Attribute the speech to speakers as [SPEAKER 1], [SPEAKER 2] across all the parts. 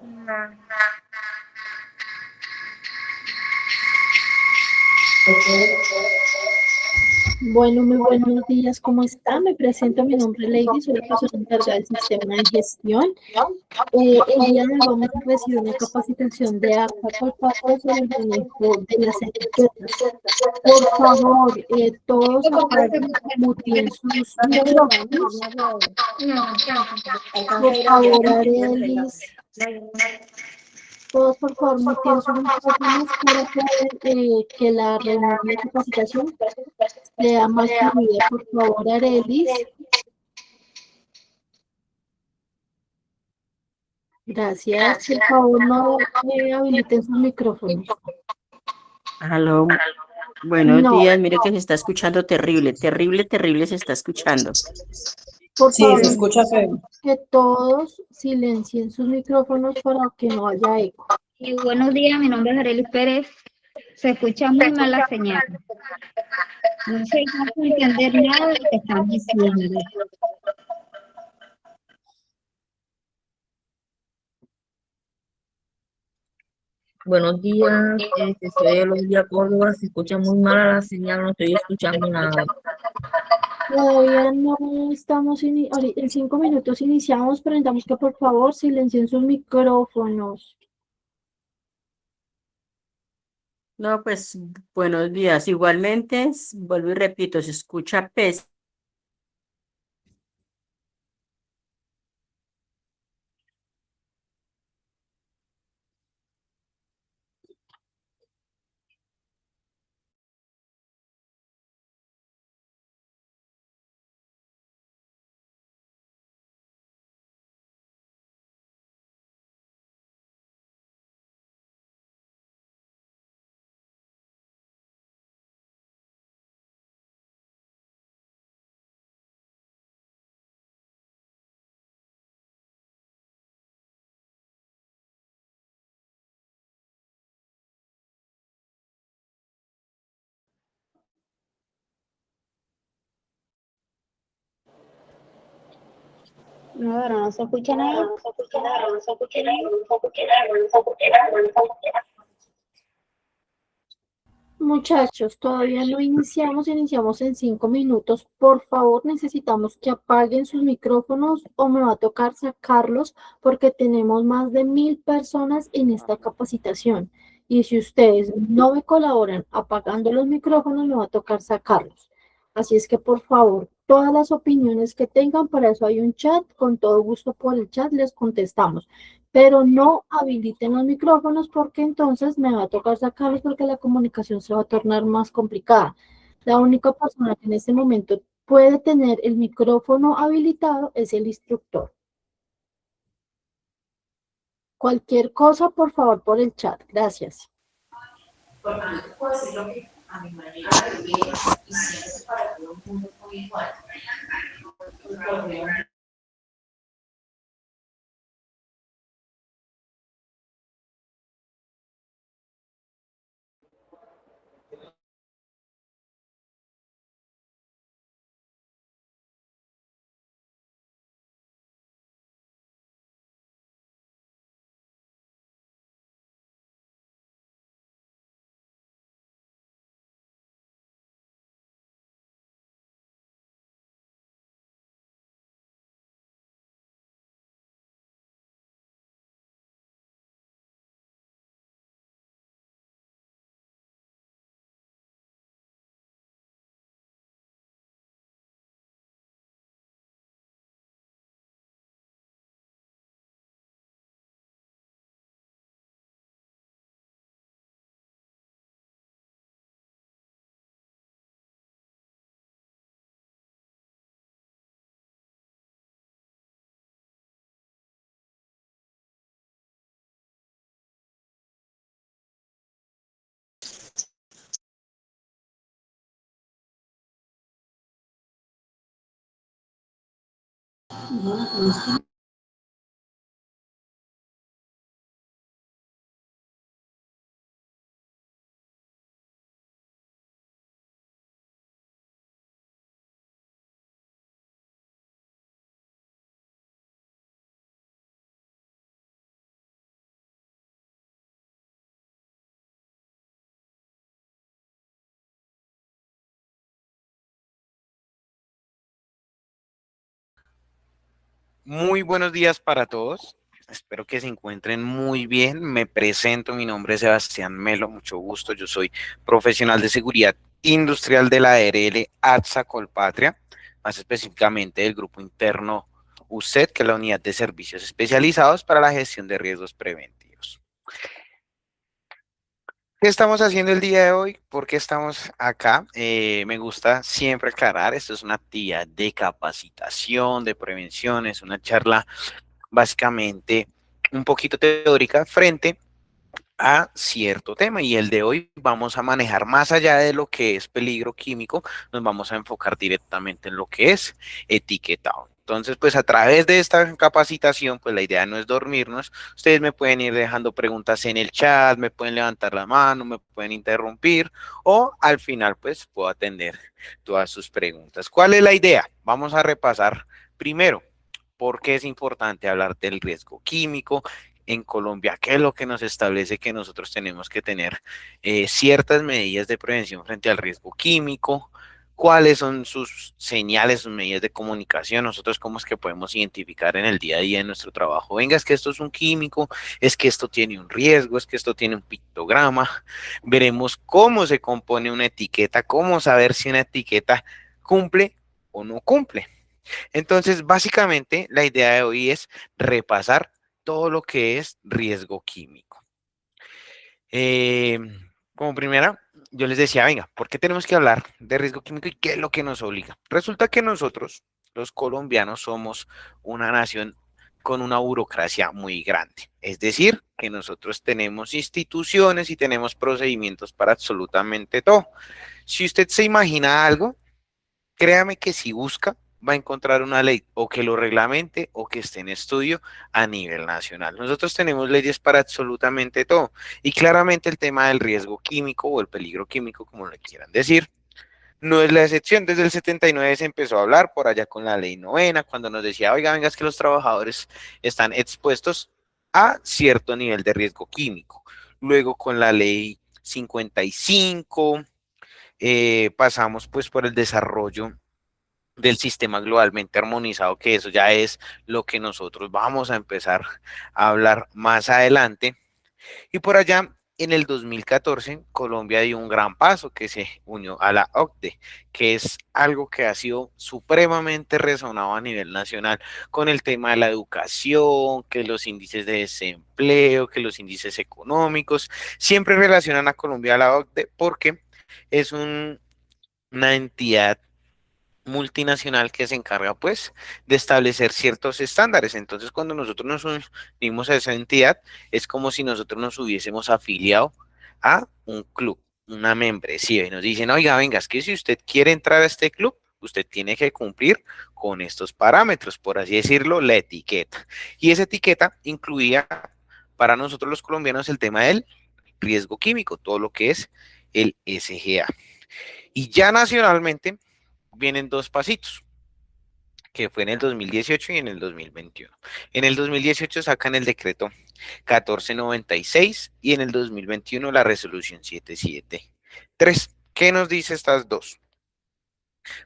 [SPEAKER 1] No.
[SPEAKER 2] Bueno, muy buenos días, ¿cómo está? Me presento, mi nombre es Lady, soy la persona encargada del sistema de gestión. El día de hoy vamos a recibir una capacitación de ACA por parte sobre el manejo de las etiquetas. Por favor, todos apaguen, muten sus micrófonos.
[SPEAKER 1] No, alcanza
[SPEAKER 2] Por
[SPEAKER 1] a ir a la
[SPEAKER 2] favor,
[SPEAKER 1] tienda y pide el regalo.
[SPEAKER 2] Arelis, todos por favor muten sus micrófonos para poder que la reunión de capacitación sea más fluida. Por favor, Arelis. Gracias. Por favor, no habiliten sus micrófonos.
[SPEAKER 3] Aló, buenos
[SPEAKER 2] No,
[SPEAKER 3] días. Mire que se está escuchando terrible, terrible, terrible se está escuchando.
[SPEAKER 2] por
[SPEAKER 4] Sí, se
[SPEAKER 2] favor,
[SPEAKER 4] escucha feo.
[SPEAKER 2] que todos silencien sus micrófonos para que no haya eco.
[SPEAKER 5] Y buenos días, mi nombre es Arelis Pérez. Se escucha muy mal la señal. No se alcanza a entender nada de lo que están diciendo.
[SPEAKER 4] Buenos días, soy Elodia Córdoba. Se escucha muy mala la señal, no estoy escuchando nada.
[SPEAKER 2] Todavía no estamos, en 5 minutos iniciamos, pero necesitamos que por favor silencien sus micrófonos.
[SPEAKER 3] No, pues buenos días. Igualmente, vuelvo y repito, se escucha pésimo.
[SPEAKER 5] No, pero no se escucha nada.
[SPEAKER 2] Muchachos, todavía no iniciamos, iniciamos en 5 minutos. Por favor, necesitamos que apaguen sus micrófonos o me va a tocar sacarlos porque tenemos más de 1000 personas en esta capacitación. Y si ustedes no me colaboran apagando los micrófonos, me va a tocar sacarlos. Así es que, por favor, todas las opiniones que tengan, para eso hay un chat, con todo gusto por el chat les contestamos, pero no habiliten los micrófonos porque entonces me va a tocar sacarlos porque la comunicación se va a tornar más complicada. La única persona que en este momento puede tener el micrófono habilitado es el instructor. Cualquier cosa, por favor, por el chat. Gracias.
[SPEAKER 6] Muy buenos días para todos. Espero que se encuentren muy bien. Me presento, mi nombre es Sebastián Melo, mucho gusto. Yo soy profesional de seguridad industrial de la ARL ATSA Colpatria, más específicamente del grupo interno USED, que es la unidad de servicios especializados para la gestión de riesgos preventivos. ¿Qué estamos haciendo el día de hoy? ¿Por qué estamos acá? Me gusta siempre aclarar, esto es una actividad de capacitación, de prevención, es una charla básicamente un poquito teórica frente a cierto tema, y el de hoy vamos a manejar más allá de lo que es peligro químico, nos vamos a enfocar directamente en lo que es etiquetado. Entonces, pues a través de esta capacitación, pues la idea no es dormirnos. Ustedes me pueden ir dejando preguntas en el chat, me pueden levantar la mano, me pueden interrumpir, o al final pues puedo atender todas sus preguntas. ¿Cuál es la idea? Vamos a repasar primero por qué es importante hablar del riesgo químico en Colombia, qué es lo que nos establece que nosotros tenemos que tener ciertas medidas de prevención frente al riesgo químico, cuáles son sus señales, sus medidas de comunicación, nosotros cómo es que podemos identificar en el día a día de nuestro trabajo. Venga, es que esto es un químico, es que esto tiene un riesgo, es que esto tiene un pictograma. Veremos cómo se compone una etiqueta, cómo saber si una etiqueta cumple o no cumple. Entonces, básicamente, la idea de hoy es repasar todo lo que es riesgo químico. Eh, Como primera, yo les decía, venga, ¿por qué tenemos que hablar de riesgo químico y qué es lo que nos obliga? Resulta que nosotros, los colombianos, somos una nación con una burocracia muy grande. Es decir, que nosotros tenemos instituciones y tenemos procedimientos para absolutamente todo. Si usted se imagina algo, créame que si busca, va a encontrar una ley o que lo reglamente o que esté en estudio a nivel nacional. Nosotros tenemos leyes para absolutamente todo, y claramente el tema del riesgo químico o el peligro químico, como le quieran decir, no es la excepción. Desde el 79 se empezó a hablar por allá con la ley novena, cuando nos decía, oiga, venga, es que los trabajadores están expuestos a cierto nivel de riesgo químico. Luego con la ley 55, pasamos pues por el desarrollo del sistema globalmente armonizado, que eso ya es lo que nosotros vamos a empezar a hablar más adelante. Y por allá, en el 2014, Colombia dio un gran paso, que se unió a la OCDE, que es algo que ha sido supremamente resonado a nivel nacional con el tema de la educación, que los índices de desempleo, que los índices económicos, siempre relacionan a Colombia a la OCDE porque es una entidad multinacional que se encarga pues de establecer ciertos estándares. Entonces, cuando nosotros nos unimos a esa entidad, es como si nosotros nos hubiésemos afiliado a un club, una membresía, y nos dicen, oiga, venga, es que si usted quiere entrar a este club, usted tiene que cumplir con estos parámetros, por así decirlo, la etiqueta. Y esa etiqueta incluía para nosotros los colombianos el tema del riesgo químico, todo lo que es el SGA. Y ya nacionalmente vienen dos pasitos, que fue en el 2018 y en el 2021. En el 2018 sacan el decreto 1496 y en el 2021 la resolución 773. ¿Qué nos dice estas dos?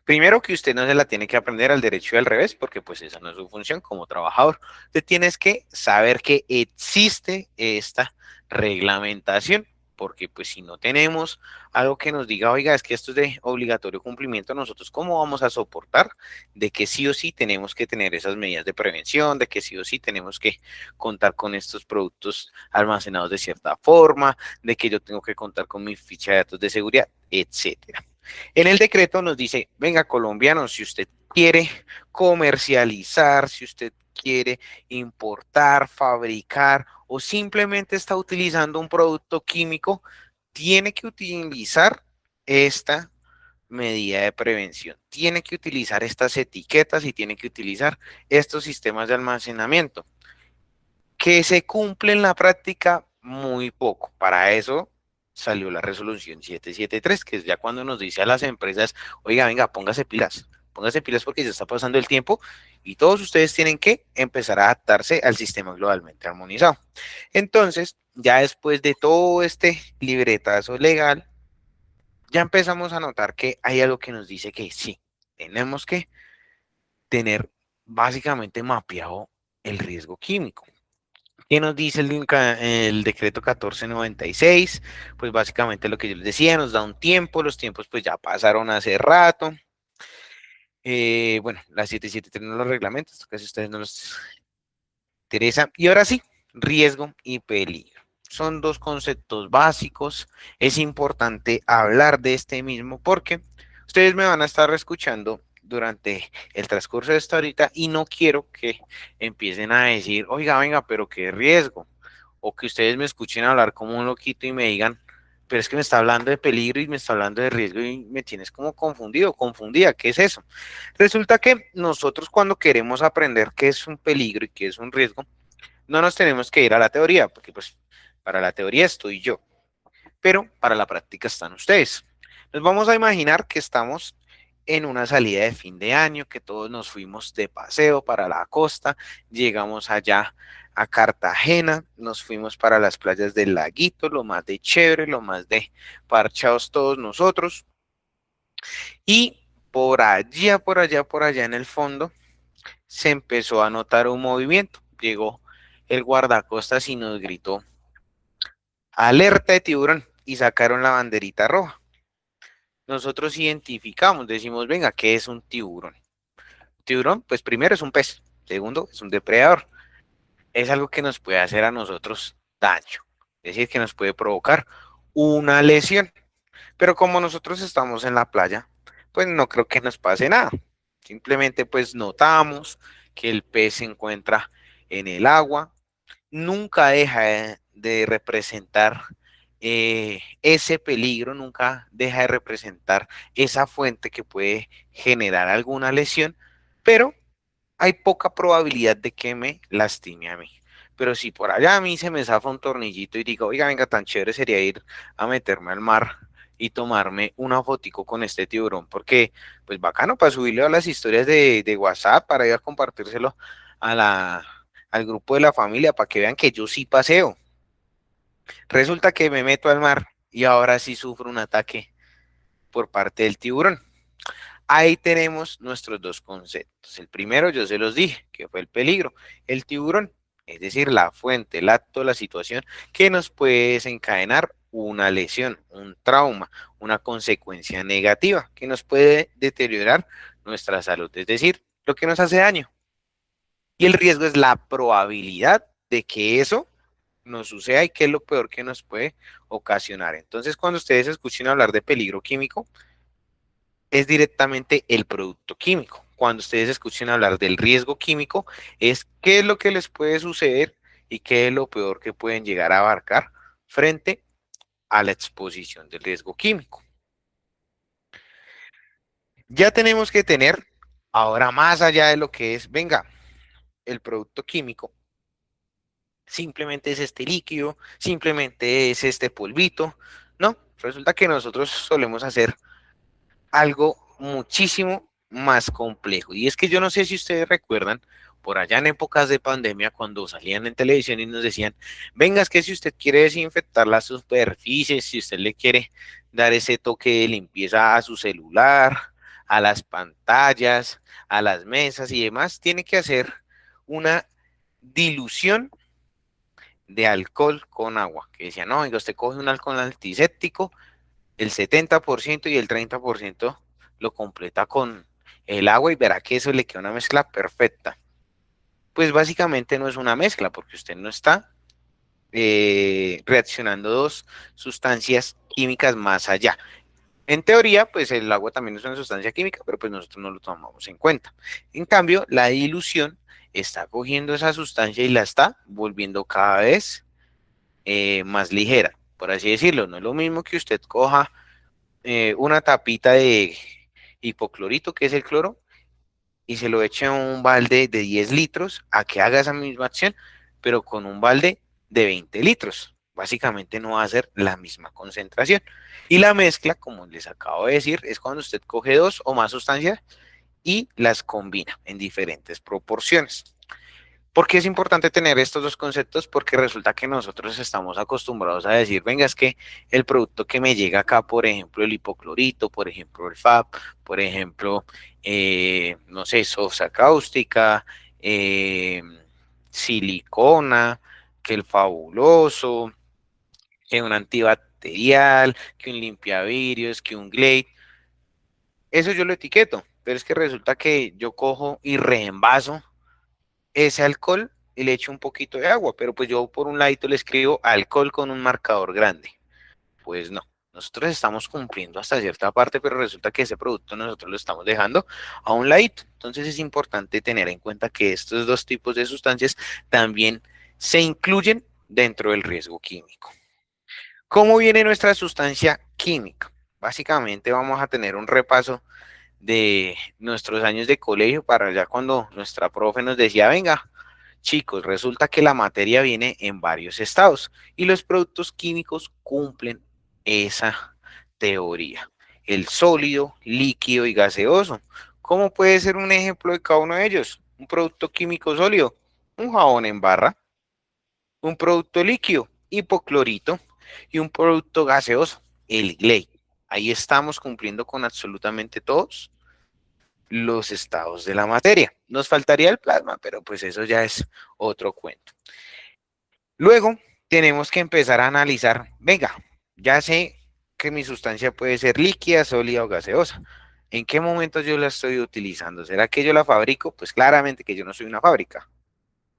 [SPEAKER 6] Primero, que usted no se la tiene que aprender al derecho y al revés, porque pues esa no es su función como trabajador. Usted tiene que saber que existe esta reglamentación, porque pues si no tenemos algo que nos diga, oiga, es que esto es de obligatorio cumplimiento, nosotros cómo vamos a soportar de que sí o sí tenemos que tener esas medidas de prevención, de que sí o sí tenemos que contar con estos productos almacenados de cierta forma, de que yo tengo que contar con mi ficha de datos de seguridad, etcétera. En el decreto nos dice, venga, colombiano, si usted quiere comercializar, si usted quiere importar, fabricar o simplemente está utilizando un producto químico, tiene que utilizar esta medida de prevención, tiene que utilizar estas etiquetas y tiene que utilizar estos sistemas de almacenamiento, que se cumple en la práctica muy poco. Para eso salió la resolución 773, que es ya cuando nos dice a las empresas, oiga, venga, póngase pilas porque ya está pasando el tiempo y todos ustedes tienen que empezar a adaptarse al sistema globalmente armonizado. Entonces, ya después de todo este libretazo legal, ya empezamos a notar que hay algo que nos dice que sí, tenemos que tener básicamente mapeado el riesgo químico. ¿Qué nos dice el decreto 1496? Pues básicamente lo que yo les decía, nos da un tiempo, los tiempos pues ya pasaron hace rato. Bueno, la 773 no los reglamentos, casi ustedes no los interesan. Y ahora sí, riesgo y peligro. Son dos conceptos básicos. Es importante hablar de este mismo porque ustedes me van a estar escuchando durante el transcurso de esta horita y no quiero que empiecen a decir, oiga, venga, pero qué riesgo. O que ustedes me escuchen hablar como un loquito y me digan, pero es que me está hablando de peligro y me está hablando de riesgo y me tienes como confundido, confundida, ¿qué es eso? Resulta que nosotros cuando queremos aprender qué es un peligro y qué es un riesgo, no nos tenemos que ir a la teoría, porque pues para la teoría estoy yo, pero para la práctica están ustedes. Nos vamos a imaginar que estamos en una salida de fin de año, que todos nos fuimos de paseo para la costa, llegamos allá a Cartagena, nos fuimos para las playas del Laguito, lo más de chévere, lo más de parchados todos nosotros, y por allá en el fondo, se empezó a notar un movimiento. Llegó el guardacostas y nos gritó, alerta de tiburón, y sacaron la banderita roja. Nosotros identificamos, decimos, venga, ¿qué es un tiburón? Tiburón, pues primero es un pez, segundo es un depredador. Es algo que nos puede hacer a nosotros daño, es decir, que nos puede provocar una lesión. Pero como nosotros estamos en la playa, pues no creo que nos pase nada. Simplemente pues notamos que el pez se encuentra en el agua, nunca deja de representar ese peligro, nunca deja de representar esa fuente que puede generar alguna lesión, pero hay poca probabilidad de que me lastime a mí. Pero si por allá a mí se me zafa un tornillito y digo, oiga, venga, tan chévere sería ir a meterme al mar y tomarme una fotico con este tiburón, porque pues bacano para subirlo a las historias de WhatsApp, para ir a compartírselo al grupo de la familia, para que vean que yo sí paseo. Resulta que me meto al mar y ahora sí sufro un ataque por parte del tiburón. Ahí tenemos nuestros dos conceptos. El primero, yo se los dije, que fue el peligro. El tiburón, es decir, la fuente, el acto, la situación que nos puede desencadenar una lesión, un trauma, una consecuencia negativa que nos puede deteriorar nuestra salud, es decir, lo que nos hace daño. Y el riesgo es la probabilidad de que eso nos suceda y que es lo peor que nos puede ocasionar. Entonces, cuando ustedes escuchen hablar de peligro químico, es directamente el producto químico. Cuando ustedes escuchen hablar del riesgo químico, es qué es lo que les puede suceder y qué es lo peor que pueden llegar a abarcar frente a la exposición del riesgo químico. Ya tenemos que tener, ahora más allá de lo que es, venga, el producto químico, simplemente es este líquido, simplemente es este polvito. No, resulta que nosotros solemos hacer algo muchísimo más complejo. Y es que yo no sé si ustedes recuerdan, por allá en épocas de pandemia, cuando salían en televisión y nos decían, venga, es que si usted quiere desinfectar las superficies, si usted le quiere dar ese toque de limpieza a su celular, a las pantallas, a las mesas y demás, tiene que hacer una dilución de alcohol con agua. Que decían, no, venga, usted coge un alcohol antiséptico, el 70% y el 30% lo completa con el agua y verá que eso le queda una mezcla perfecta. Pues básicamente no es una mezcla porque usted no está reaccionando dos sustancias químicas más allá. En teoría, pues el agua también es una sustancia química, pero pues nosotros no lo tomamos en cuenta. En cambio, la dilución está cogiendo esa sustancia y la está volviendo cada vez más ligera, por así decirlo. No es lo mismo que usted coja una tapita de hipoclorito, que es el cloro, y se lo eche a un balde de 10 litros a que haga esa misma acción, pero con un balde de 20 litros. Básicamente no va a ser la misma concentración. Y la mezcla, como les acabo de decir, es cuando usted coge dos o más sustancias y las combina en diferentes proporciones. ¿Por qué es importante tener estos dos conceptos? Porque resulta que nosotros estamos acostumbrados a decir, venga, es que el producto que me llega acá, por ejemplo, el hipoclorito, por ejemplo, el FAB, por ejemplo, no sé, sosa cáustica, silicona, que el fabuloso, que un antibacterial, que un limpiavidrios, que un Glade, eso yo lo etiqueto, pero es que resulta que yo cojo y reembaso ese alcohol y le echo un poquito de agua, pero pues yo por un ladito le escribo alcohol con un marcador grande. Pues no, nosotros estamos cumpliendo hasta cierta parte, pero resulta que ese producto nosotros lo estamos dejando a un ladito. Entonces es importante tener en cuenta que estos dos tipos de sustancias también se incluyen dentro del riesgo químico. ¿Cómo viene nuestra sustancia química? Básicamente vamos a tener un repaso de nuestros años de colegio para ya cuando nuestra profe nos decía, venga, chicos, resulta que la materia viene en varios estados y los productos químicos cumplen esa teoría. El sólido, líquido y gaseoso. ¿Cómo puede ser un ejemplo de cada uno de ellos? Un producto químico sólido, un jabón en barra, un producto líquido, hipoclorito, y un producto gaseoso, el Glade. Ahí estamos cumpliendo con absolutamente todos los estados de la materia. Nos faltaría el plasma, pero pues eso ya es otro cuento. Luego tenemos que empezar a analizar, venga, ya sé que mi sustancia puede ser líquida, sólida o gaseosa. ¿En qué momento yo la estoy utilizando? ¿Será que yo la fabrico? Pues claramente que yo no soy una fábrica.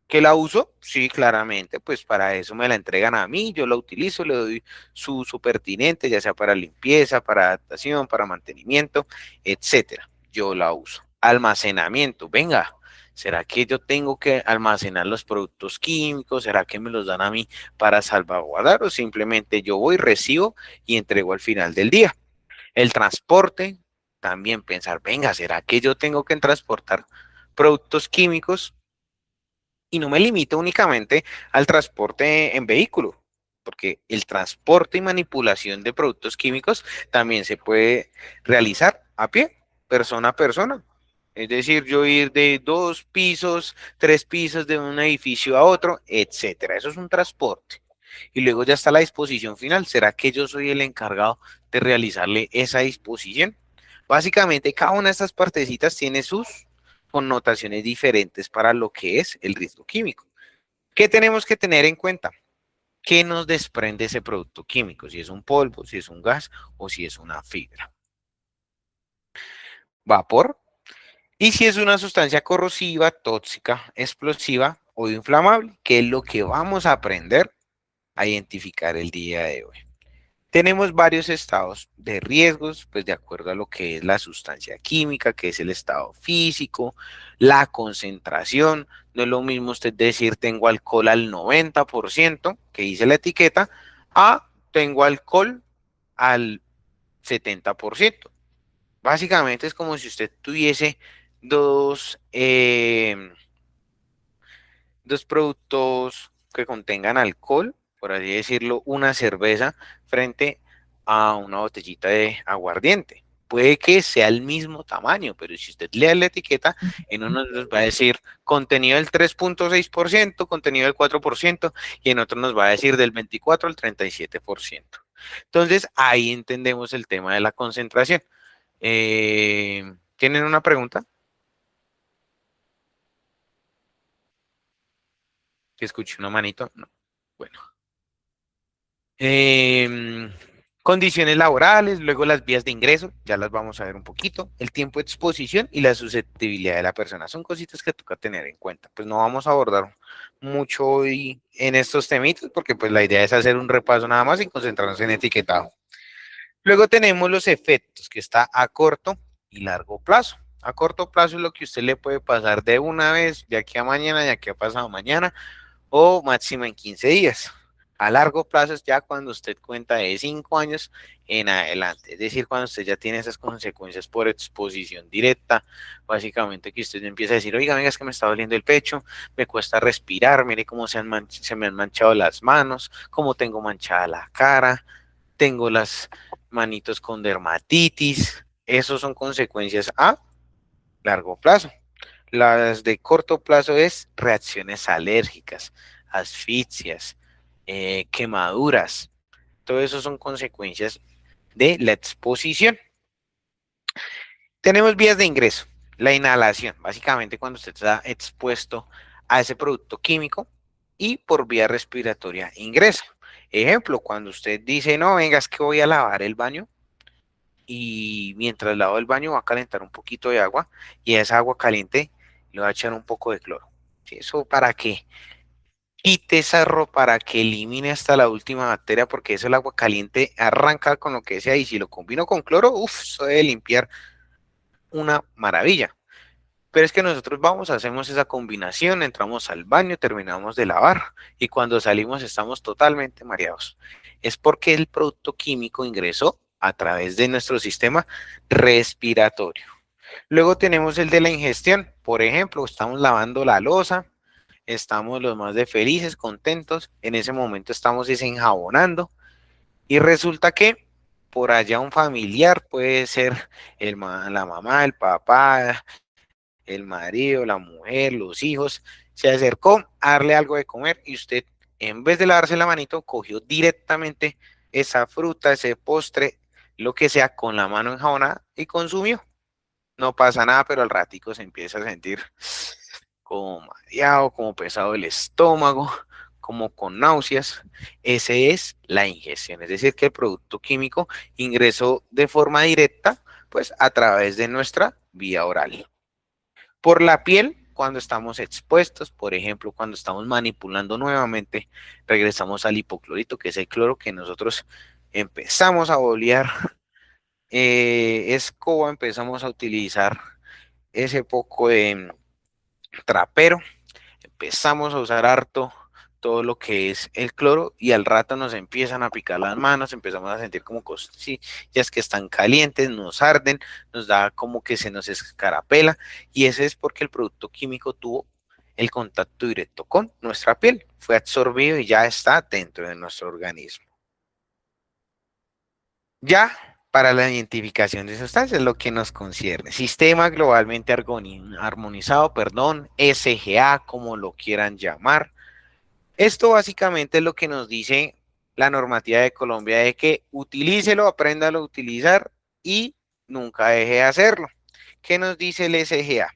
[SPEAKER 6] ¿Que la uso? Sí, claramente, pues para eso me la entregan a mí, yo la utilizo, le doy su uso pertinente, ya sea para limpieza, para adaptación, para mantenimiento, etcétera. Yo la uso. Almacenamiento, venga, ¿será que yo tengo que almacenar los productos químicos? ¿Será que me los dan a mí para salvaguardar o simplemente yo voy, recibo y entrego al final del día? El transporte, también pensar, venga, ¿será que yo tengo que transportar productos químicos? Y no me limito únicamente al transporte en vehículo, porque el transporte y manipulación de productos químicos también se puede realizar a pie, persona a persona. Es decir, yo ir de 2 pisos, 3 pisos de un edificio a otro, etcétera. Eso es un transporte. Y luego ya está la disposición final. ¿Será que yo soy el encargado de realizarle esa disposición? Básicamente, cada una de estas partecitas tiene sus connotaciones diferentes para lo que es el riesgo químico. ¿Qué tenemos que tener en cuenta? ¿Qué nos desprende ese producto químico? Si es un polvo, si es un gas o si es una fibra. Vapor. Y si es una sustancia corrosiva, tóxica, explosiva o inflamable, que es lo que vamos a aprender a identificar el día de hoy. Tenemos varios estados de riesgos, pues de acuerdo a lo que es la sustancia química, que es el estado físico, la concentración. No es lo mismo usted decir tengo alcohol al 90%, que dice la etiqueta, a tengo alcohol al 70%. Básicamente es como si usted tuviese dos productos que contengan alcohol, por así decirlo, una cerveza frente a una botellita de aguardiente. Puede que sea el mismo tamaño, pero si usted lee la etiqueta, en uno nos va a decir contenido del 3.6%, contenido del 4%, y en otro nos va a decir del 24 al 37%. Entonces, ahí entendemos el tema de la concentración. ¿Tienen una pregunta? Que escuche una manito. No. Bueno. Condiciones laborales, luego las vías de ingreso, ya las vamos a ver un poquito, el tiempo de exposición y la susceptibilidad de la persona. Son cositas que toca tener en cuenta. Pues no vamos a abordar mucho hoy en estos temitos porque pues la idea es hacer un repaso nada más y concentrarnos en etiquetado. Luego tenemos los efectos, que está a corto y largo plazo. A corto plazo es lo que usted le puede pasar de una vez, de aquí a mañana, de aquí a pasado mañana, o máximo en 15 días. A largo plazo es ya cuando usted cuenta de 5 años en adelante, es decir, cuando usted ya tiene esas consecuencias por exposición directa, básicamente que usted empieza a decir, oiga, venga, es que me está doliendo el pecho, me cuesta respirar, mire cómo se me han manchado las manos, cómo tengo manchada la cara, tengo las manitos con dermatitis, esos son consecuencias a largo plazo. Las de corto plazo es reacciones alérgicas, asfixias, quemaduras. Todo eso son consecuencias de la exposición. Tenemos vías de ingreso. La inhalación, básicamente cuando usted está expuesto a ese producto químico, y por vía respiratoria ingresa. Ejemplo, cuando usted dice, no, venga, es que voy a lavar el baño, y mientras lavo el baño va a calentar un poquito de agua, y a esa agua caliente le va a echar un poco de cloro. ¿Sí? Eso para que quite esa ropa, para que elimine hasta la última bacteria, porque eso el agua caliente arranca con lo que sea, y si lo combino con cloro, uff, eso debe limpiar una maravilla. Pero es que nosotros vamos, hacemos esa combinación, entramos al baño, terminamos de lavar, y cuando salimos estamos totalmente mareados. Es porque el producto químico ingresó a través de nuestro sistema respiratorio. Luego tenemos el de la ingestión. Por ejemplo, estamos lavando la loza, estamos los más de felices, contentos, en ese momento estamos desenjabonando, y resulta que por allá un familiar, puede ser la mamá, el papá, el marido, la mujer, los hijos, se acercó a darle algo de comer, y usted, en vez de lavarse la manito, cogió directamente esa fruta, ese postre, lo que sea, con la mano enjabonada, y consumió. No pasa nada, pero al ratico se empieza a sentir como mareado, como pesado el estómago, como con náuseas. Esa es la ingestión, es decir, que el producto químico ingresó de forma directa, pues a través de nuestra vía oral. Por la piel, cuando estamos expuestos, por ejemplo, cuando estamos manipulando nuevamente, regresamos al hipoclorito, que es el cloro que nosotros empezamos a bolear, escoba, empezamos a utilizar ese poco de trapero, empezamos a usar harto todo lo que es el cloro, y al rato nos empiezan a picar las manos, empezamos a sentir como costillas que están calientes, nos arden, nos da como que se nos escarapela, y ese es porque el producto químico tuvo el contacto directo con nuestra piel, fue absorbido y ya está dentro de nuestro organismo. Ya para la identificación de sustancias, lo que nos concierne, sistema globalmente armonizado, perdón, SGA, como lo quieran llamar. Esto básicamente es lo que nos dice la normativa de Colombia, de que utilícelo, apréndalo a utilizar y nunca deje de hacerlo. ¿Qué nos dice el SGA?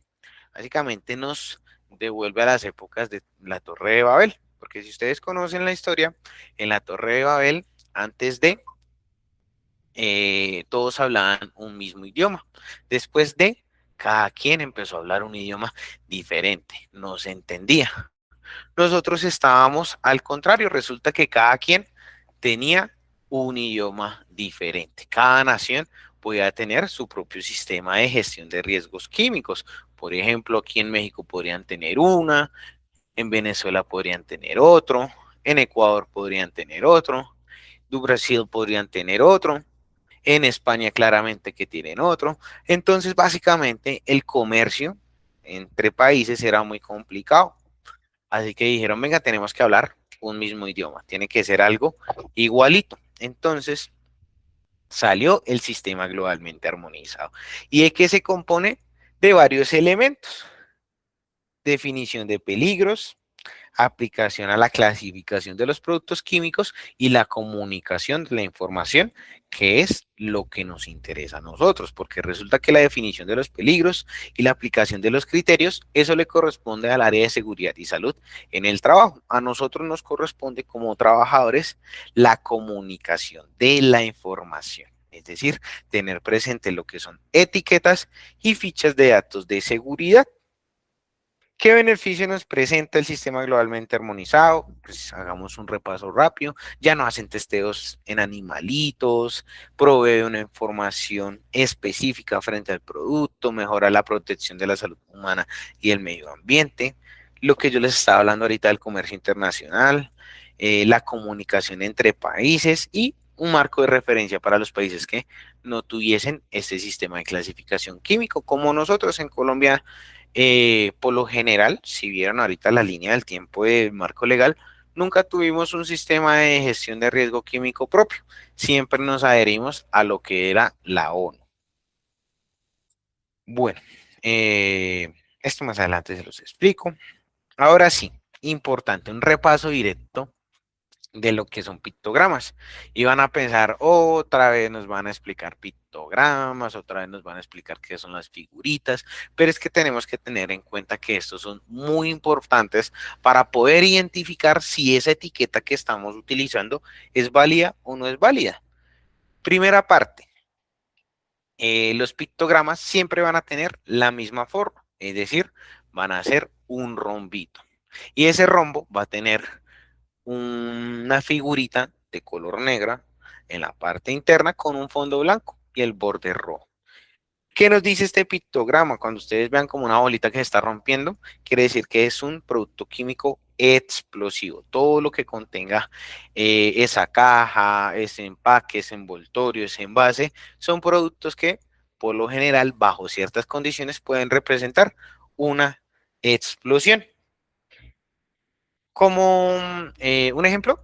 [SPEAKER 6] Básicamente nos devuelve a las épocas de la Torre de Babel, porque si ustedes conocen la historia, en la Torre de Babel, antes de, todos hablaban un mismo idioma. Después de, cada quien empezó a hablar un idioma diferente, no se entendía. Nosotros estábamos al contrario, resulta que cada quien tenía un idioma diferente. Cada nación podía tener su propio sistema de gestión de riesgos químicos. Por ejemplo, aquí en México podrían tener una, en Venezuela podrían tener otro, en Ecuador podrían tener otro, en Brasil podrían tener otro, en España claramente que tienen otro. Entonces, básicamente, el comercio entre países era muy complicado. Así que dijeron, venga, tenemos que hablar un mismo idioma, tiene que ser algo igualito. Entonces salió el sistema globalmente armonizado. ¿Y de qué se compone? De varios elementos: definición de peligros, aplicación a la clasificación de los productos químicos y la comunicación de la información, que es lo que nos interesa a nosotros, porque resulta que la definición de los peligros y la aplicación de los criterios, eso le corresponde al área de seguridad y salud en el trabajo. A nosotros nos corresponde como trabajadores la comunicación de la información, es decir, tener presente lo que son etiquetas y fichas de datos de seguridad. ¿Qué beneficio nos presenta el sistema globalmente armonizado? Pues hagamos un repaso rápido. Ya no hacen testeos en animalitos, provee una información específica frente al producto, mejora la protección de la salud humana y el medio ambiente. Lo que yo les estaba hablando ahorita del comercio internacional, la comunicación entre países y un marco de referencia para los países que no tuviesen este sistema de clasificación químico, como nosotros en Colombia. Por lo general, si vieron ahorita la línea del tiempo del marco legal, nunca tuvimos un sistema de gestión de riesgo químico propio. Siempre nos adherimos a lo que era la ONU. Bueno, Esto más adelante se los explico. Ahora sí, importante, un repaso directo de lo que son pictogramas. Y van a pensar, otra vez nos van a explicar pictogramas, otra vez nos van a explicar qué son las figuritas, pero es que tenemos que tener en cuenta que estos son muy importantes para poder identificar si esa etiqueta que estamos utilizando es válida o no es válida. Primera parte, los pictogramas siempre van a tener la misma forma, es decir, van a ser un rombito. Y ese rombo va a tener una figurita de color negra en la parte interna con un fondo blanco y el borde rojo. ¿Qué nos dice este pictograma? Cuando ustedes vean como una bolita que se está rompiendo, quiere decir que es un producto químico explosivo. Todo lo que contenga esa caja, ese empaque, ese envoltorio, ese envase, son productos que por lo general, bajo ciertas condiciones, pueden representar una explosión. Como un ejemplo,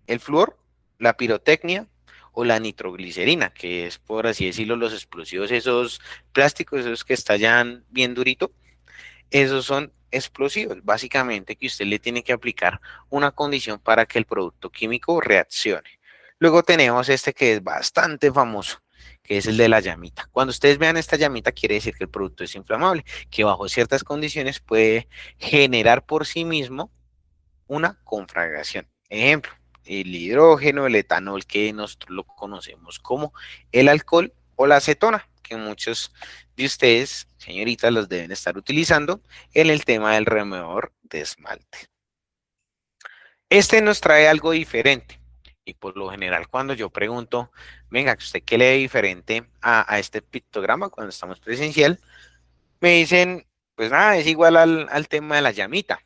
[SPEAKER 6] el flúor, la pirotecnia o la nitroglicerina, que es, por así decirlo, los explosivos, esos plásticos, esos que estallan bien durito, esos son explosivos, básicamente que usted le tiene que aplicar una condición para que el producto químico reaccione. Luego tenemos este que es bastante famoso, que es el de la llamita. Cuando ustedes vean esta llamita, quiere decir que el producto es inflamable, que bajo ciertas condiciones puede generar por sí mismo una conflagración. Ejemplo, el hidrógeno, el etanol, que nosotros lo conocemos como el alcohol o la acetona, que muchos de ustedes, señoritas, los deben estar utilizando en el tema del removedor de esmalte. Este nos trae algo diferente. Y por lo general, cuando yo pregunto, venga, ¿usted qué le ve diferente a este pictograma cuando estamos presencial? Me dicen, pues nada, es igual al tema de la llamita.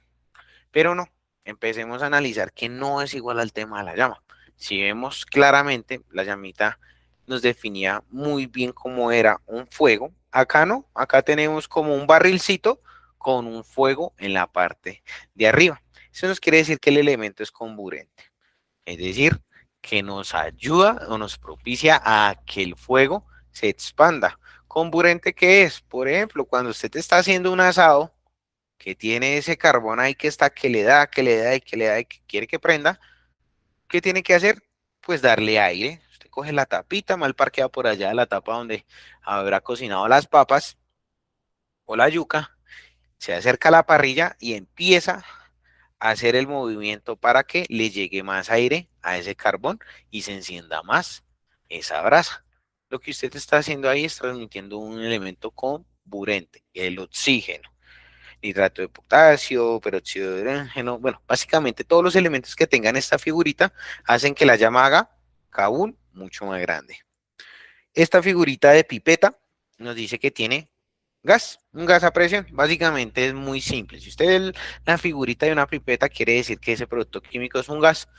[SPEAKER 6] Pero no, empecemos a analizar que no es igual al tema de la llama. Si vemos claramente, la llamita nos definía muy bien cómo era un fuego. Acá no, acá tenemos como un barrilcito con un fuego en la parte de arriba. Eso nos quiere decir que el elemento es comburente. Es decir, que nos ayuda o nos propicia a que el fuego se expanda. ¿Comburente qué es? Por ejemplo, cuando usted está haciendo un asado, que tiene ese carbón ahí que está, que le da, que le da y que le da y que quiere que prenda, ¿qué tiene que hacer? Pues darle aire. Usted coge la tapita mal parqueada por allá, la tapa donde habrá cocinado las papas o la yuca, se acerca a la parrilla y empieza a hacer el movimiento para que le llegue más aire a ese carbón y se encienda más esa brasa. Lo que usted está haciendo ahí es transmitiendo un elemento comburente, el oxígeno. Nitrato de potasio, peróxido de hidrógeno, bueno, básicamente todos los elementos que tengan esta figurita hacen que la llama haga kabum mucho más grande. Esta figurita de pipeta nos dice que tiene gas, un gas a presión, básicamente es muy simple. Si usted ve la figurita de una pipeta, quiere decir que ese producto químico es un gas.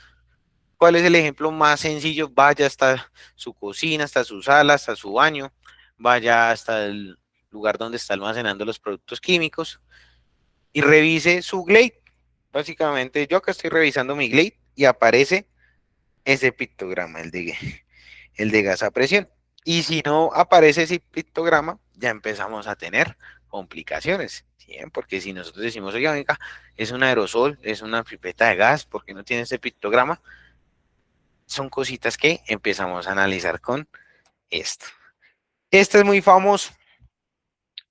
[SPEAKER 6] ¿Cuál es el ejemplo más sencillo? Vaya hasta su cocina, hasta su sala, hasta su baño, vaya hasta el lugar donde está almacenando los productos químicos y revise su Glade. Básicamente yo acá estoy revisando mi Glade y aparece ese pictograma, el de gas a presión. Y si no aparece ese pictograma, ya empezamos a tener complicaciones, ¿sí? Porque si nosotros decimos, oiga, venga, es un aerosol, es una pipeta de gas, ¿por qué no tiene ese pictograma? Son cositas que empezamos a analizar con esto. Este es muy famoso.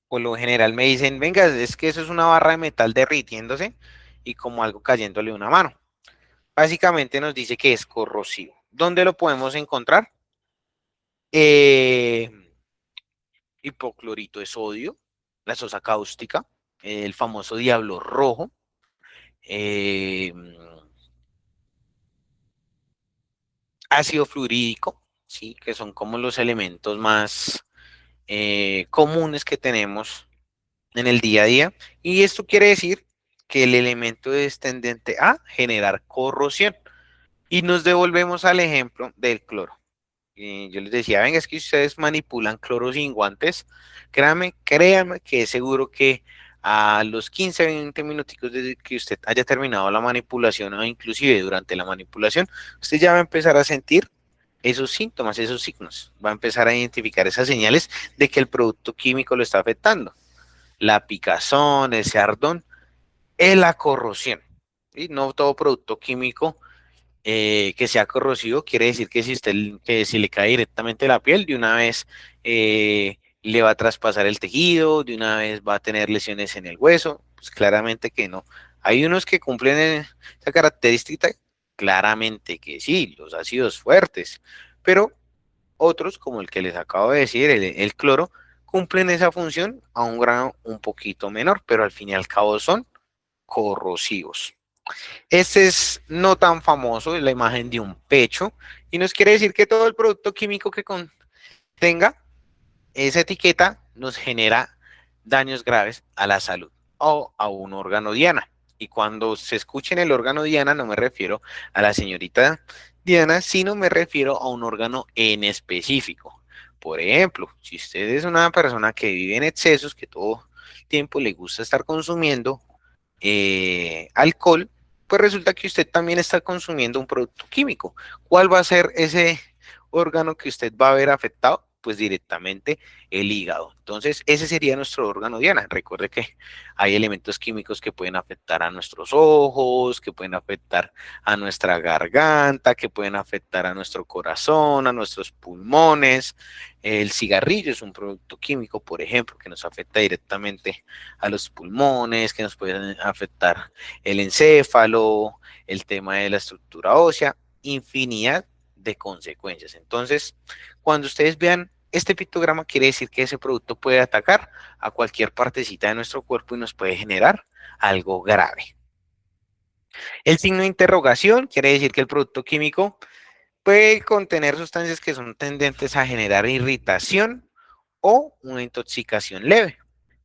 [SPEAKER 6] Por lo general me dicen, venga, es que eso es una barra de metal derritiéndose y como algo cayéndole una mano. Básicamente nos dice que es corrosivo. ¿Dónde lo podemos encontrar? Hipoclorito de sodio, la sosa cáustica, el famoso diablo rojo, ácido fluorídrico, ¿sí? Que son como los elementos más comunes que tenemos en el día a día. Y esto quiere decir que el elemento es tendente a generar corrosión. Y nos devolvemos al ejemplo del cloro. Yo les decía, venga, es que ustedes manipulan cloro sin guantes. Créanme que es seguro que a los 15, 20 minuticos desde que usted haya terminado la manipulación o inclusive durante la manipulación, usted ya va a empezar a sentir esos síntomas, esos signos. Va a empezar a identificar esas señales de que el producto químico lo está afectando. la picazón, ese ardón, es la corrosión. Y no todo producto químico que sea corrosivo quiere decir que que si le cae directamente a la piel, de una vez le va a traspasar el tejido, de una vez va a tener lesiones en el hueso. Pues claramente que no. Hay unos que cumplen esa característica, claramente que sí, los ácidos fuertes, pero otros, como el que les acabo de decir, el cloro, cumplen esa función a un grado un poquito menor, pero al fin y al cabo son corrosivos. Este es no tan famoso, es la imagen de un pecho, y nos quiere decir que todo el producto químico que contenga esa etiqueta nos genera daños graves a la salud o a un órgano diana. Y cuando se escuche en el órgano diana, no me refiero a la señorita Diana, sino me refiero a un órgano en específico. Por ejemplo, si usted es una persona que vive en excesos, que todo el tiempo le gusta estar consumiendo alcohol, pues resulta que usted también está consumiendo un producto químico. ¿Cuál va a ser ese órgano que usted va a ver afectado? Pues directamente el hígado. Entonces, ese sería nuestro órgano diana. Recuerde que hay elementos químicos que pueden afectar a nuestros ojos, que pueden afectar a nuestra garganta, que pueden afectar a nuestro corazón, a nuestros pulmones. El cigarrillo es un producto químico, por ejemplo, que nos afecta directamente a los pulmones, que nos pueden afectar el encéfalo, el tema de la estructura ósea, infinidad de consecuencias. Entonces, cuando ustedes vean este pictograma, quiere decir que ese producto puede atacar a cualquier partecita de nuestro cuerpo y nos puede generar algo grave. El signo de interrogación quiere decir que el producto químico puede contener sustancias que son tendentes a generar irritación o una intoxicación leve.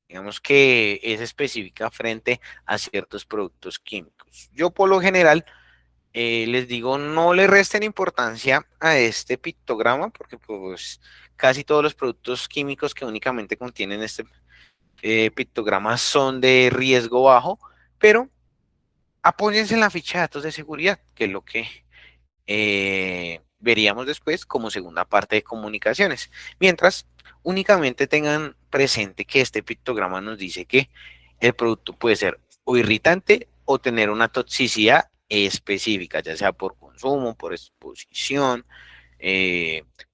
[SPEAKER 6] Digamos que es específica frente a ciertos productos químicos. Yo por lo general les digo, no le resten importancia a este pictograma porque pues casi todos los productos químicos que únicamente contienen este pictograma son de riesgo bajo, pero apóyense en la ficha de datos de seguridad, que es lo que veríamos después como segunda parte de comunicaciones. Mientras, únicamente tengan presente que este pictograma nos dice que el producto puede ser o irritante o tener una toxicidad específica, ya sea por consumo, por exposición,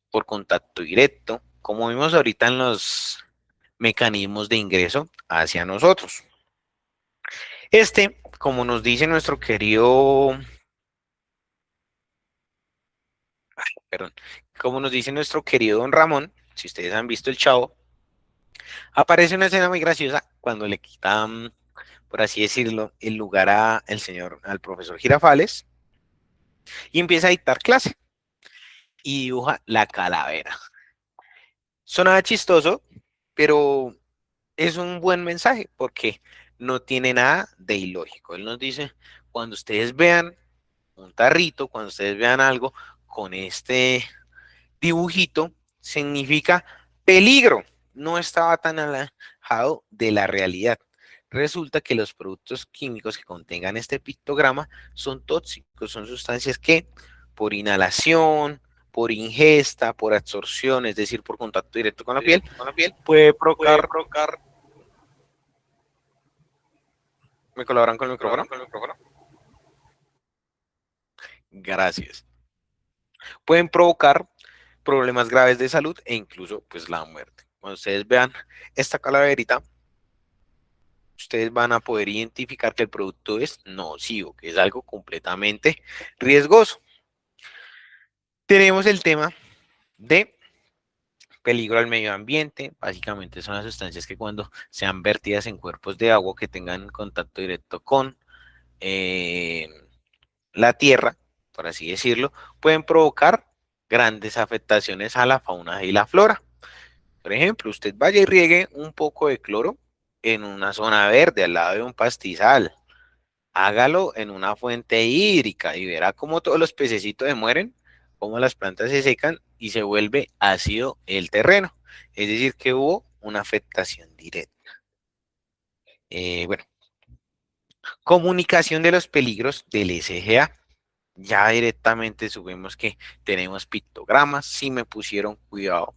[SPEAKER 6] por contacto directo, como vimos ahorita en los mecanismos de ingreso hacia nosotros. Este, como nos dice nuestro querido, perdón, como nos dice nuestro querido don Ramón, si ustedes han visto el Chavo, aparece una escena muy graciosa cuando le quitan, por así decirlo, el lugar al profesor Girafales y empieza a dictar clase y dibuja la calavera. Sonaba chistoso, pero es un buen mensaje porque no tiene nada de ilógico. Él nos dice, cuando ustedes vean un tarrito, cuando ustedes vean algo con este dibujito, significa peligro. No estaba tan alejado de la realidad. Resulta que los productos químicos que contengan este pictograma son tóxicos, son sustancias que por inhalación, por ingesta, por absorción, es decir, por contacto directo con la piel, puede provocar. ¿Me colaboran con el micrófono? Gracias. Pueden provocar problemas graves de salud e incluso pues la muerte. Cuando ustedes vean esta calaverita, ustedes van a poder identificar que el producto es nocivo, que es algo completamente riesgoso. Tenemos el tema de peligro al medio ambiente. Básicamente son las sustancias que cuando sean vertidas en cuerpos de agua que tengan contacto directo con la tierra, por así decirlo, pueden provocar grandes afectaciones a la fauna y la flora. Por ejemplo, usted vaya y riegue un poco de cloro en una zona verde al lado de un pastizal. Hágalo en una fuente hídrica y verá cómo todos los pececitos se mueren, cómo las plantas se secan y se vuelve ácido el terreno. Es decir, que hubo una afectación directa. Bueno, comunicación de los peligros del SGA. Ya directamente subimos que tenemos pictogramas. Si me pusieron cuidado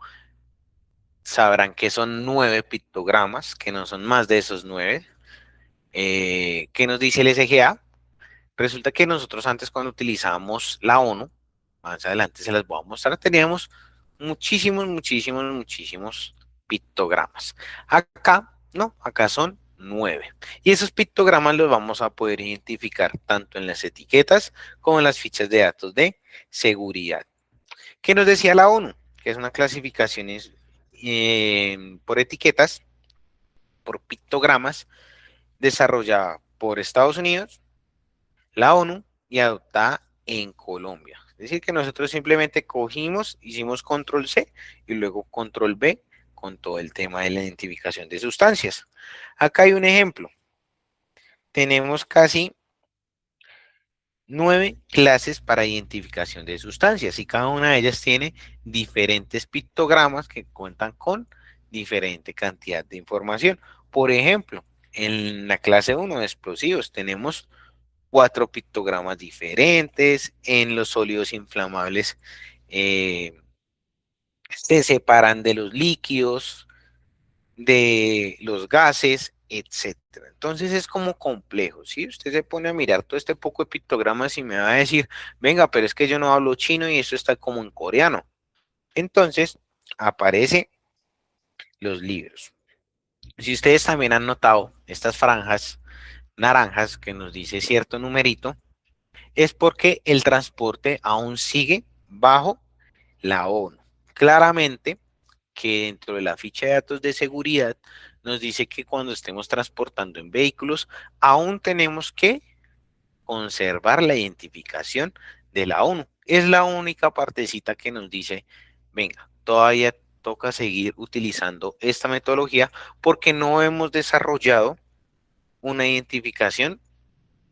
[SPEAKER 6] sabrán que son 9 pictogramas, que no son más de esos 9. ¿Qué nos dice el SGA? Resulta que nosotros antes cuando utilizábamos la ONU, más adelante se las voy a mostrar, teníamos muchísimos pictogramas. Acá, no, acá son 9. Y esos pictogramas los vamos a poder identificar tanto en las etiquetas como en las fichas de datos de seguridad. ¿Qué nos decía la ONU? Que es una clasificación por etiquetas, por pictogramas, desarrollada por Estados Unidos, la ONU y adoptada en Colombia. Es decir, que nosotros simplemente cogimos, hicimos control C y luego control V con todo el tema de la identificación de sustancias. Acá hay un ejemplo. Tenemos casi 9 clases para identificación de sustancias y cada una de ellas tiene diferentes pictogramas que cuentan con diferente cantidad de información. Por ejemplo, en la clase 1 de explosivos tenemos 4 pictogramas diferentes. En los sólidos inflamables se separan de los líquidos, de los gases, etcétera. Entonces es como complejo, ¿sí? Usted se pone a mirar todo este poco de pictogramas y me va a decir, venga, pero es que yo no hablo chino y esto está como en coreano. Entonces aparecen los libros. Si ustedes también han notado estas franjas naranjas que nos dice cierto numerito, es porque el transporte aún sigue bajo la ONU. Claramente que dentro de la ficha de datos de seguridad nos dice que cuando estemos transportando en vehículos, aún tenemos que conservar la identificación de la ONU. Es la única partecita que nos dice, venga, todavía toca seguir utilizando esta metodología porque no hemos desarrollado una identificación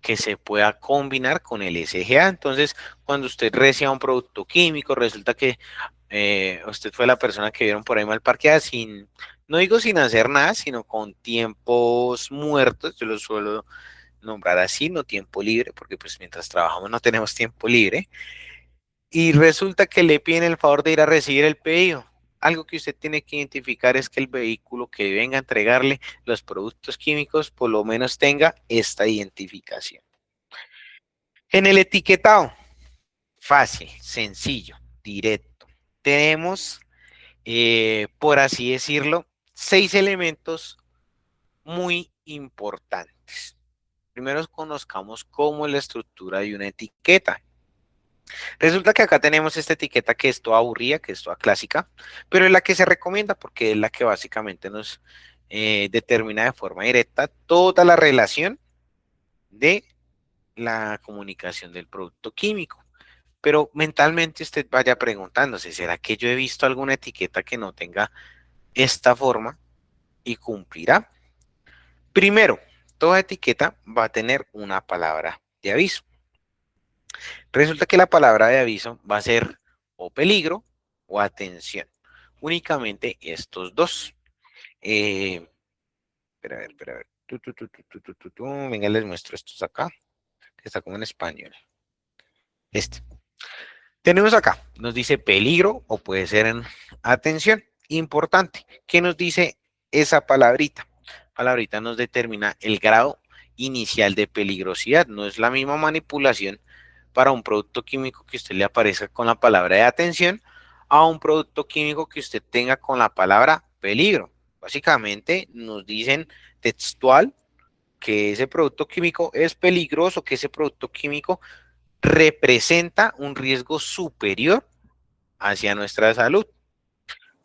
[SPEAKER 6] que se pueda combinar con el SGA. Entonces, cuando usted reciba un producto químico, resulta que usted fue la persona que vieron por ahí mal parqueada sin, no digo sin hacer nada, sino con tiempos muertos, yo lo suelo nombrar así, no tiempo libre, porque pues mientras trabajamos no tenemos tiempo libre, y resulta que le piden el favor de ir a recibir el pedido. Algo que usted tiene que identificar es que el vehículo que venga a entregarle los productos químicos por lo menos tenga esta identificación. En el etiquetado, fácil, sencillo, directo. Tenemos, por así decirlo, 6 elementos muy importantes. Primero conozcamos cómo es la estructura de una etiqueta. Resulta que acá tenemos esta etiqueta que es toda aburrida, que es toda clásica, pero es la que se recomienda porque es la que básicamente nos determina de forma directa toda la relación de la comunicación del producto químico. Pero mentalmente usted vaya preguntándose, ¿será que yo he visto alguna etiqueta que no tenga esta forma y cumplirá? Primero, toda etiqueta va a tener una palabra de aviso. Resulta que la palabra de aviso va a ser o peligro o atención. Únicamente estos dos. Espera, a ver. Venga, les muestro estos acá, que está como en español. Tenemos acá, nos dice peligro o puede ser en atención. Importante, ¿qué nos dice esa palabrita? Palabrita nos determina el grado inicial de peligrosidad. No es la misma manipulación para un producto químico que usted le aparezca con la palabra de atención a un producto químico que usted tenga con la palabra peligro. Básicamente nos dicen textual que ese producto químico es peligroso, que ese producto químico representa un riesgo superior hacia nuestra salud.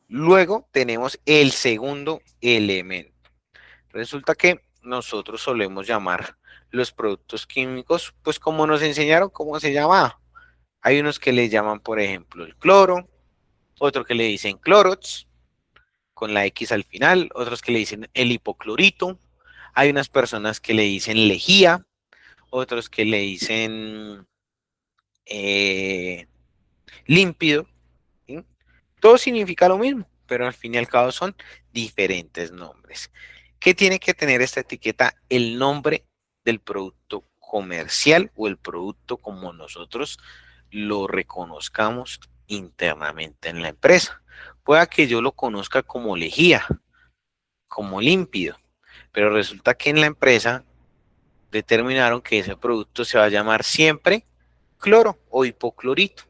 [SPEAKER 6] Luego tenemos el segundo elemento. Resulta que nosotros solemos llamar los productos químicos, pues como nos enseñaron cómo se llamaba. Hay unos que le llaman, por ejemplo, el cloro, otro que le dicen clorox, con la X al final, otros que le dicen el hipoclorito, hay unas personas que le dicen lejía, otros que le dicen límpido, ¿sí? Todo significa lo mismo, pero al fin y al cabo son diferentes nombres. ¿Qué tiene que tener esta etiqueta? El nombre del producto comercial o el producto como nosotros lo reconozcamos internamente en la empresa. Pueda que yo lo conozca como lejía, como límpido, pero resulta que en la empresa determinaron que ese producto se va a llamar siempre cloro o hipoclorito.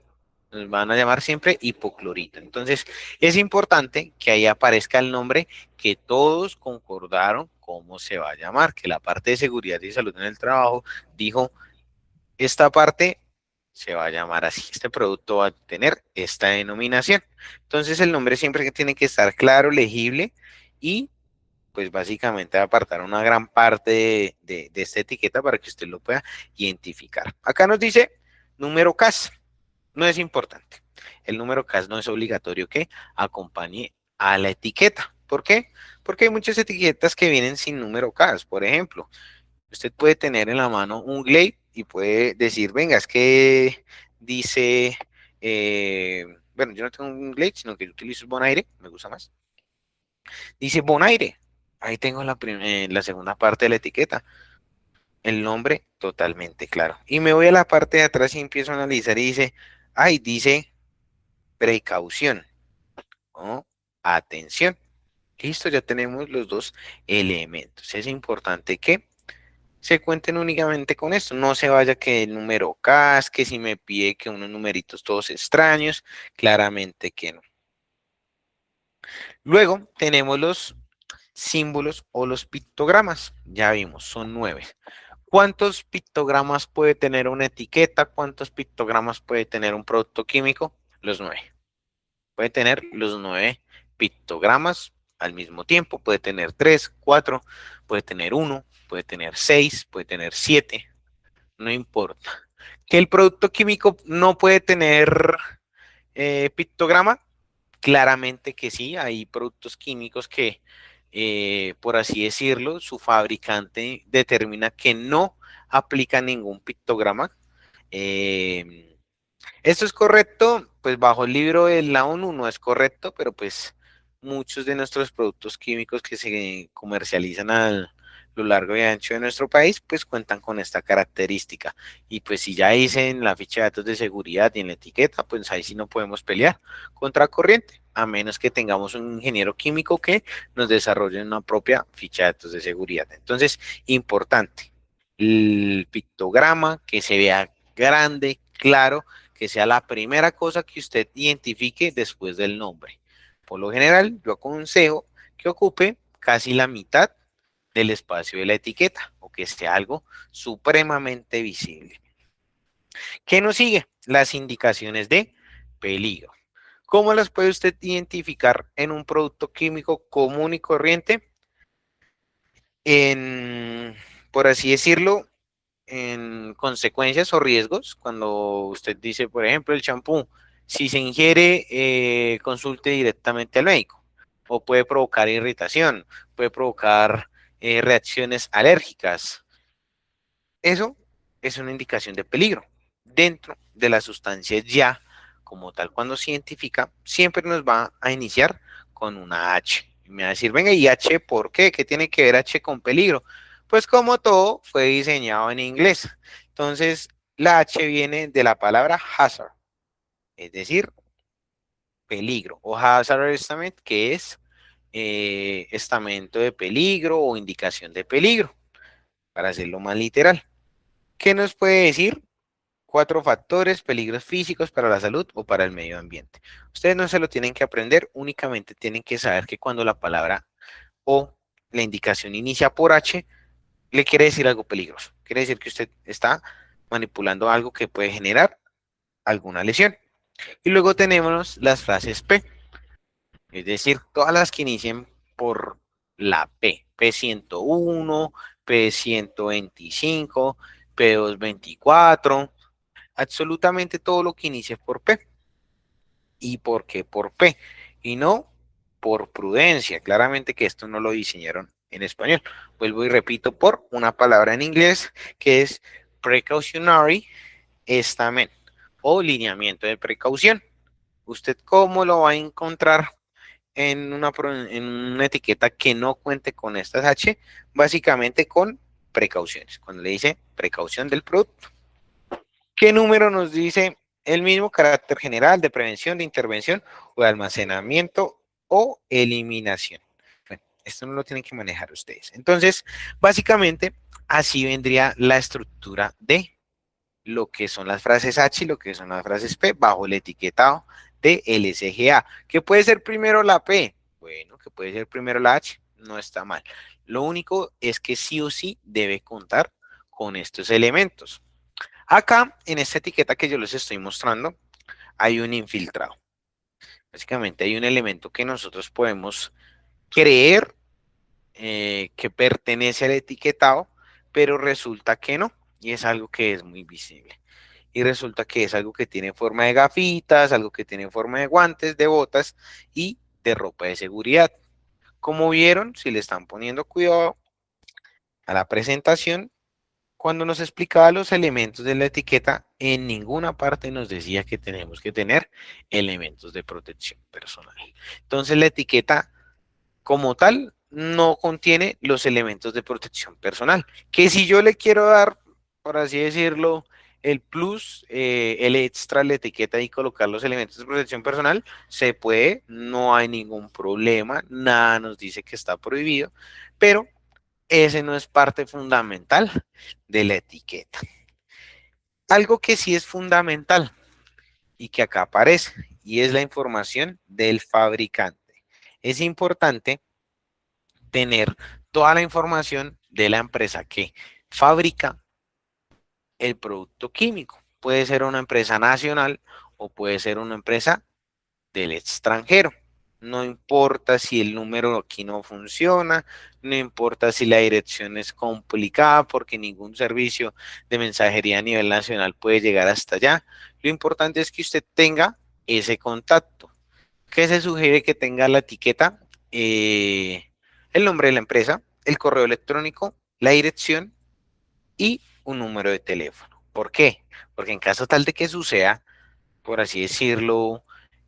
[SPEAKER 6] Nos van a llamar siempre hipoclorito. Entonces, es importante que ahí aparezca el nombre que todos concordaron cómo se va a llamar, que la parte de seguridad y salud en el trabajo dijo, esta parte se va a llamar así, este producto va a tener esta denominación. Entonces, el nombre siempre que tiene que estar claro, legible y pues básicamente va a apartar una gran parte de esta etiqueta para que usted lo pueda identificar. Acá nos dice número CAS. No es importante. El número CAS no es obligatorio que acompañe a la etiqueta. ¿Por qué? Porque hay muchas etiquetas que vienen sin número CAS. Por ejemplo, usted puede tener en la mano un Glade y puede decir, venga, es que dice, bueno, yo no tengo un Glade, sino que yo utilizo Bonaire, me gusta más. Dice Bonaire. Ahí tengo la segunda parte de la etiqueta. El nombre totalmente claro. Y me voy a la parte de atrás y empiezo a analizar y dice, ay, dice precaución o atención. Listo, ya tenemos los dos elementos. Es importante que se cuenten únicamente con esto. No se vaya que el número CAS, que si me pide que unos numeritos todos extraños, claramente que no. Luego tenemos los símbolos o los pictogramas. Ya vimos, son 9. ¿Cuántos pictogramas puede tener una etiqueta? ¿Cuántos pictogramas puede tener un producto químico? Los 9. Puede tener los 9 pictogramas al mismo tiempo. Puede tener 3, 4, puede tener 1, puede tener 6, puede tener 7. No importa. ¿Que el producto químico no puede tener pictograma? Claramente que sí. Hay productos químicos que, por así decirlo, su fabricante determina que no aplica ningún pictograma. ¿Esto es correcto? Pues bajo el libro de la ONU no es correcto, pero pues muchos de nuestros productos químicos que se comercializan a lo largo y ancho de nuestro país, pues cuentan con esta característica. Y pues si ya hice en la ficha de datos de seguridad y en la etiqueta, pues ahí sí no podemos pelear contra corriente, a menos que tengamos un ingeniero químico que nos desarrolle una propia ficha de datos de seguridad. Entonces, importante, el pictograma que se vea grande, claro, que sea la primera cosa que usted identifique después del nombre. Por lo general, yo aconsejo que ocupe casi la mitad del espacio de la etiqueta o que sea algo supremamente visible. ¿Qué nos sigue? Las indicaciones de peligro. ¿Cómo las puede usted identificar en un producto químico común y corriente? Por así decirlo, en consecuencias o riesgos, cuando usted dice, por ejemplo, el champú, si se ingiere, consulte directamente al médico, o puede provocar irritación, puede provocar reacciones alérgicas. Eso es una indicación de peligro. Dentro de la sustancia ya, como tal, cuando se identifica, siempre nos va a iniciar con una H. Y me va a decir, venga, ¿y H por qué? ¿Qué tiene que ver H con peligro? Pues como todo fue diseñado en inglés. Entonces, la H viene de la palabra hazard, es decir, peligro, o hazard estimate, que es estamento de peligro o indicación de peligro, para hacerlo más literal. ¿Qué nos puede decir? 4 factores, peligros físicos para la salud o para el medio ambiente. Ustedes no se lo tienen que aprender, únicamente tienen que saber que cuando la palabra o la indicación inicia por H, le quiere decir algo peligroso. Quiere decir que usted está manipulando algo que puede generar alguna lesión. Y luego tenemos las frases P, es decir, todas las que inicien por la P. P101, P125, P224, absolutamente todo lo que inicie por P. ¿Y por qué por P? Y no por prudencia. Claramente que esto no lo diseñaron en español. Vuelvo y repito, por una palabra en inglés que es precautionary statement o lineamiento de precaución. ¿Usted cómo lo va a encontrar en una etiqueta que no cuente con estas H? Básicamente con precauciones. Cuando le dice precaución del producto. ¿Qué número nos dice el mismo carácter general de prevención, de intervención o de almacenamiento o eliminación. Bueno, esto no lo tienen que manejar ustedes. Entonces, básicamente, así vendría la estructura de lo que son las frases H y lo que son las frases P bajo el etiquetado de LSGA. ¿Qué puede ser primero la P? Bueno, que puede ser primero la H, no está mal. Lo único es que sí o sí debe contar con estos elementos. Acá, en esta etiqueta que yo les estoy mostrando, hay un infiltrado. Básicamente hay un elemento que nosotros podemos creer que pertenece al etiquetado, pero resulta que no, y es algo que es muy visible. Y resulta que es algo que tiene forma de gafitas, algo que tiene forma de guantes, de botas y de ropa de seguridad. Como vieron, si le están poniendo cuidado a la presentación, cuando nos explicaba los elementos de la etiqueta, en ninguna parte nos decía que tenemos que tener elementos de protección personal. Entonces la etiqueta como tal no contiene los elementos de protección personal. Que si yo le quiero dar, por así decirlo, el plus, el extra, la etiqueta y colocar los elementos de protección personal, se puede, no hay ningún problema, nada nos dice que está prohibido, pero ese no es parte fundamental de la etiqueta. Algo que sí es fundamental y que acá aparece, y es la información del fabricante. Es importante tener toda la información de la empresa que fabrica el producto químico. Puede ser una empresa nacional o puede ser una empresa del extranjero. No importa si el número aquí no funciona, no importa si la dirección es complicada porque ningún servicio de mensajería a nivel nacional puede llegar hasta allá. Lo importante es que usted tenga ese contacto. ¿Qué se sugiere que tenga la etiqueta? El nombre de la empresa, el correo electrónico, la dirección y un número de teléfono. ¿Por qué? Porque en caso tal de que suceda, por así decirlo,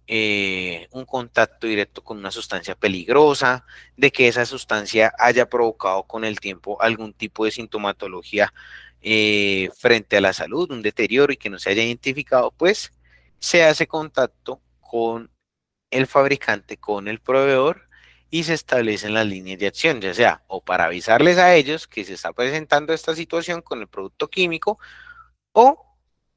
[SPEAKER 6] un contacto directo con una sustancia peligrosa, de que esa sustancia haya provocado con el tiempo algún tipo de sintomatología frente a la salud, un deterioro y que no se haya identificado, pues se hace contacto con el fabricante, con el proveedor y se establecen las líneas de acción, ya sea o para avisarles a ellos que se está presentando esta situación con el producto químico o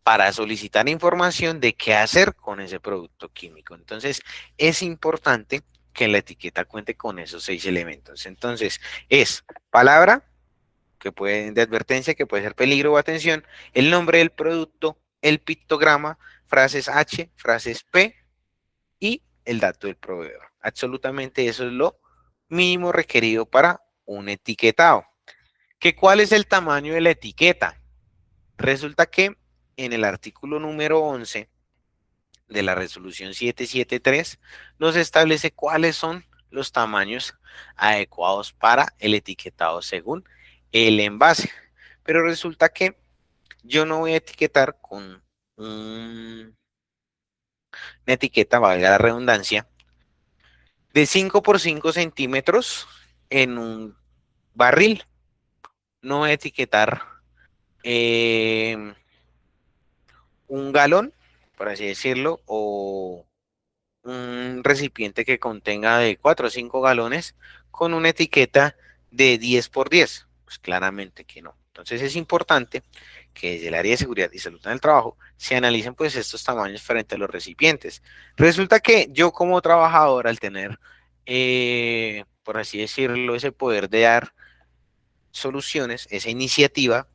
[SPEAKER 6] para solicitar información de qué hacer con ese producto químico. Entonces, es importante que la etiqueta cuente con esos 6 elementos. Entonces, es palabra, que puede, de advertencia, que puede ser peligro o atención, el nombre del producto, el pictograma, frases H, frases P y el dato del proveedor. Absolutamente eso es lo mínimo requerido para un etiquetado. ¿Cuál es el tamaño de la etiqueta? Resulta que en el artículo número 11 de la resolución 773 nos establece cuáles son los tamaños adecuados para el etiquetado según el envase. Pero resulta que yo no voy a etiquetar con una etiqueta, valga la redundancia, de 5 por 5 centímetros en un barril. No voy a etiquetar un galón, por así decirlo, o un recipiente que contenga de 4 o 5 galones con una etiqueta de 10 por 10. Pues claramente que no. Entonces es importante que desde el área de seguridad y salud en el trabajo se analicen pues estos tamaños frente a los recipientes. Resulta que yo como trabajador al tener, por así decirlo, ese poder de dar soluciones, esa iniciativa,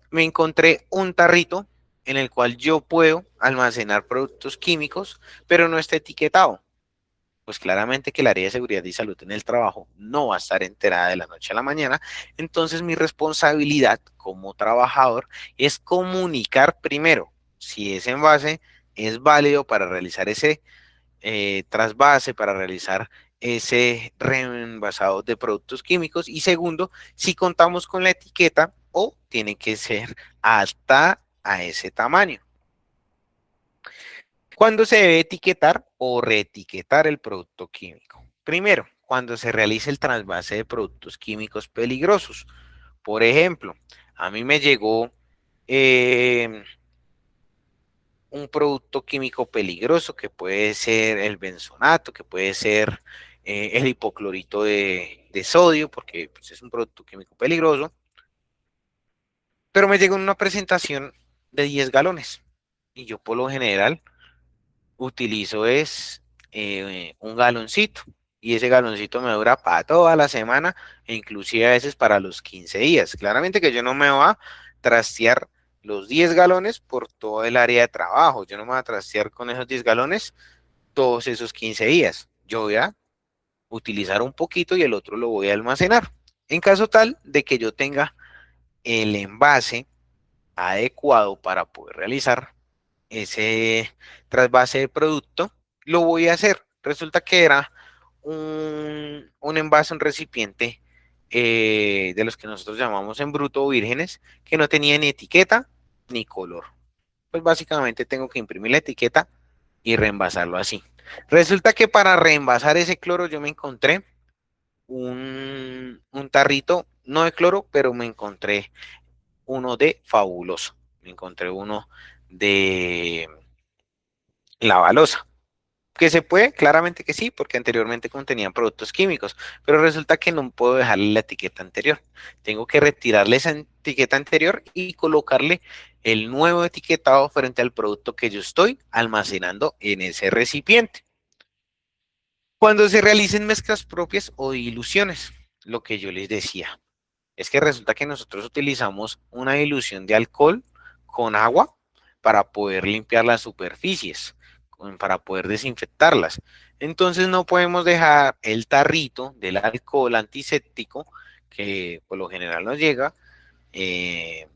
[SPEAKER 6] me encontré un tarrito en el cual yo puedo almacenar productos químicos, pero no está etiquetado. Pues claramente que el área de seguridad y salud en el trabajo no va a estar enterada de la noche a la mañana. Entonces mi responsabilidad como trabajador es comunicar primero si ese envase es válido para realizar ese trasvase, para realizar ese reenvasado de productos químicos y segundo, si contamos con la etiqueta o tiene que ser hasta a ese tamaño. ¿Cuándo se debe etiquetar o reetiquetar el producto químico? Primero, cuando se realice el trasvase de productos químicos peligrosos. Por ejemplo, a mí me llegó un producto químico peligroso, que puede ser el benzonato, que puede ser el hipoclorito de sodio, porque pues, es un producto químico peligroso, pero me llegó una presentación de 10 galones y yo por lo general utilizo un galoncito y ese galoncito me dura para toda la semana e inclusive a veces para los 15 días. Claramente que yo no me voy a trastear los 10 galones por todo el área de trabajo, yo no me voy a trastear con esos 10 galones todos esos 15 días. Yo voy a utilizar un poquito y el otro lo voy a almacenar. En caso tal de que yo tenga el envase adecuado para poder realizar ese trasvase de producto, lo voy a hacer. Resulta que era un envase, un recipiente de los que nosotros llamamos en bruto o vírgenes, que no tenía ni etiqueta ni color. Pues básicamente tengo que imprimir la etiqueta y reenvasarlo así. Resulta que para reenvasar ese cloro yo me encontré un tarrito, no de cloro, pero me encontré uno de Fabuloso. Me encontré uno de Lavalosa. Que se puede, claramente que sí, porque anteriormente contenían productos químicos, pero resulta que no puedo dejarle la etiqueta anterior. Tengo que retirarle esa etiqueta anterior y colocarle el nuevo etiquetado frente al producto que yo estoy almacenando en ese recipiente. Cuando se realicen mezclas propias o diluciones, lo que yo les decía, es que resulta que nosotros utilizamos una dilución de alcohol con agua para poder limpiar las superficies, para poder desinfectarlas. Entonces no podemos dejar el tarrito del alcohol antiséptico, que por lo general nos llega, eh,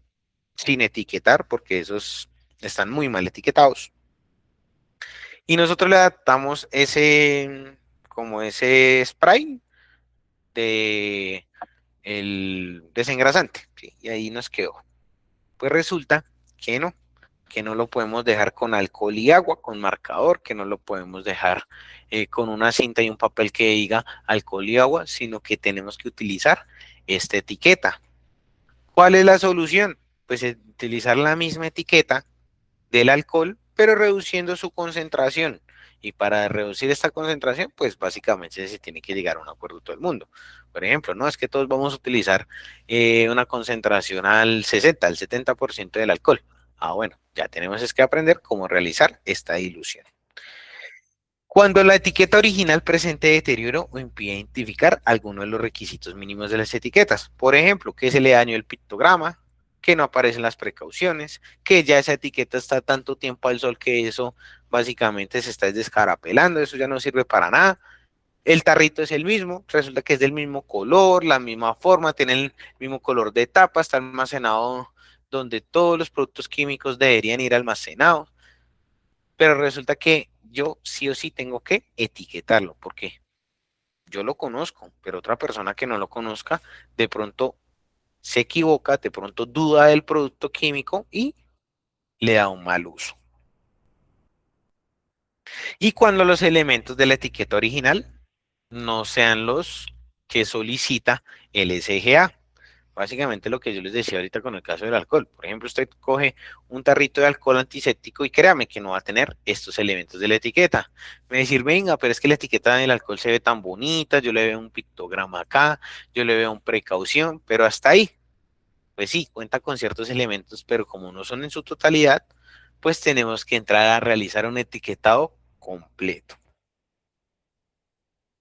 [SPEAKER 6] sin etiquetar, porque esos están muy mal etiquetados. Y nosotros le adaptamos como ese spray de el desengrasante, ¿sí? Y ahí nos quedó. Pues resulta que no lo podemos dejar con alcohol y agua, con marcador, que no lo podemos dejar con una cinta y un papel que diga alcohol y agua, sino que tenemos que utilizar esta etiqueta. ¿Cuál es la solución? Pues utilizar la misma etiqueta del alcohol, pero reduciendo su concentración. Y para reducir esta concentración, pues básicamente se tiene que llegar a un acuerdo todo el mundo. Por ejemplo, no es que todos vamos a utilizar una concentración al 60, al 70% del alcohol. Ah, bueno, ya tenemos es que aprender cómo realizar esta dilución. Cuando la etiqueta original presente deterioro o impide identificar alguno de los requisitos mínimos de las etiquetas. Por ejemplo, que se le dañó el pictograma, que no aparecen las precauciones, que ya esa etiqueta está tanto tiempo al sol que eso básicamente se está descarapelando, eso ya no sirve para nada. El tarrito es el mismo, resulta que es del mismo color, la misma forma, tiene el mismo color de tapa, está almacenado donde todos los productos químicos deberían ir almacenados, pero resulta que yo sí o sí tengo que etiquetarlo, porque yo lo conozco, pero otra persona que no lo conozca, de pronto se equivoca, de pronto duda del producto químico y le da un mal uso. Y cuando los elementos de la etiqueta original no sean los que solicita el SGA. Básicamente lo que yo les decía ahorita con el caso del alcohol. Por ejemplo, usted coge un tarrito de alcohol antiséptico y créame que no va a tener estos elementos de la etiqueta. Me decir, venga, pero es que la etiqueta del alcohol se ve tan bonita, yo le veo un pictograma acá, yo le veo un precaución, pero hasta ahí. Pues sí, cuenta con ciertos elementos, pero como no son en su totalidad, pues tenemos que entrar a realizar un etiquetado completo.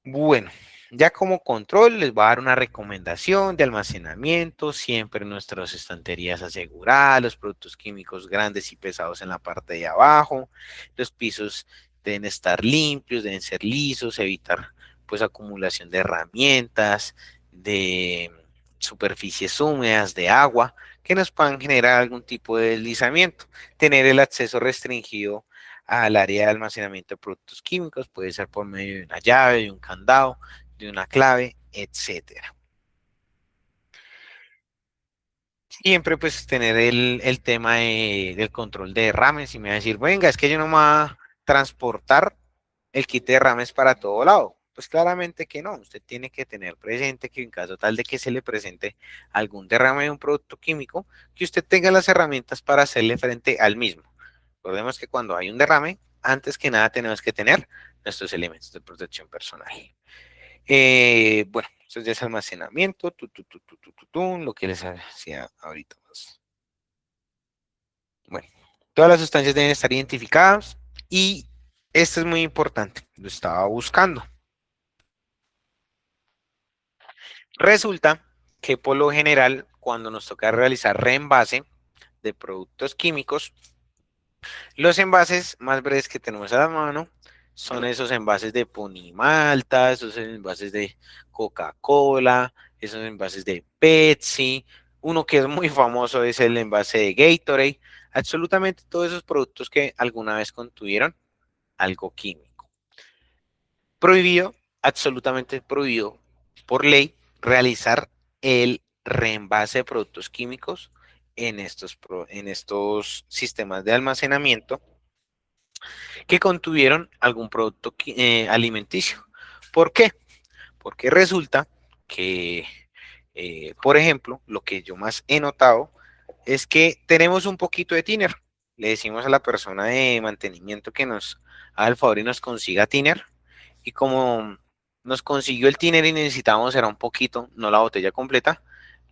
[SPEAKER 6] Bueno, ya como control les voy a dar una recomendación de almacenamiento, siempre nuestras estanterías aseguradas, los productos químicos grandes y pesados en la parte de abajo, los pisos deben estar limpios, deben ser lisos, evitar pues acumulación de herramientas, de superficies húmedas, de agua, que nos puedan generar algún tipo de deslizamiento, tener el acceso restringido al área de almacenamiento de productos químicos, puede ser por medio de una llave, de un candado, de una clave, etcétera. Siempre pues tener el tema del control de derrames y me va a decir, venga, es que yo no me voy a transportar el kit de derrames para todo lado. Pues claramente que no, usted tiene que tener presente que en caso tal de que se le presente algún derrame de un producto químico, que usted tenga las herramientas para hacerle frente al mismo. Recordemos que cuando hay un derrame, antes que nada tenemos que tener nuestros elementos de protección personal. Bueno, esto ya es almacenamiento, lo que les hacía ahorita más. Bueno, todas las sustancias deben estar identificadas y esto es muy importante, lo estaba buscando. Resulta que por lo general, cuando nos toca realizar reenvase de productos químicos, los envases más breves que tenemos a la mano son esos envases de Ponimalta, esos envases de Coca-Cola, esos envases de Pepsi. Uno que es muy famoso es el envase de Gatorade. Absolutamente todos esos productos que alguna vez contuvieron algo químico. Prohibido, absolutamente prohibido por ley realizar el reenvase de productos químicos en estos sistemas de almacenamiento que contuvieron algún producto alimenticio. ¿Por qué? Porque resulta que, por ejemplo, lo que yo más he notado es que tenemos un poquito de tiner. Le decimos a la persona de mantenimiento que nos haga el favor y nos consiga tiner. Y como nos consiguió el tiner y necesitábamos era un poquito, no la botella completa,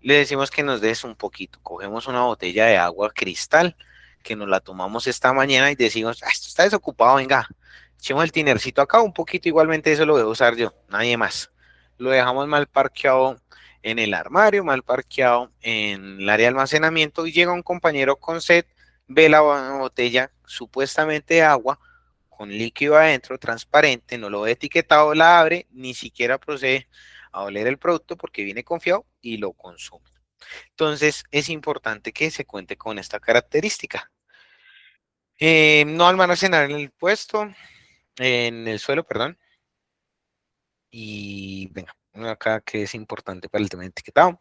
[SPEAKER 6] le decimos que nos des un poquito. Cogemos una botella de agua cristal que nos la tomamos esta mañana y decimos, esto está desocupado, venga, echemos el tinercito acá, un poquito, igualmente eso lo voy a usar yo, nadie más. Lo dejamos mal parqueado en el armario, mal parqueado en el área de almacenamiento y llega un compañero con sed, ve la botella supuestamente de agua con líquido adentro, transparente, no lo ve etiquetado, la abre, ni siquiera procede a oler el producto porque viene confiado y lo consume. Entonces es importante que se cuente con esta característica. No almacenar en el puesto, en el suelo, perdón. Y venga, acá que es importante para el tema de etiquetado.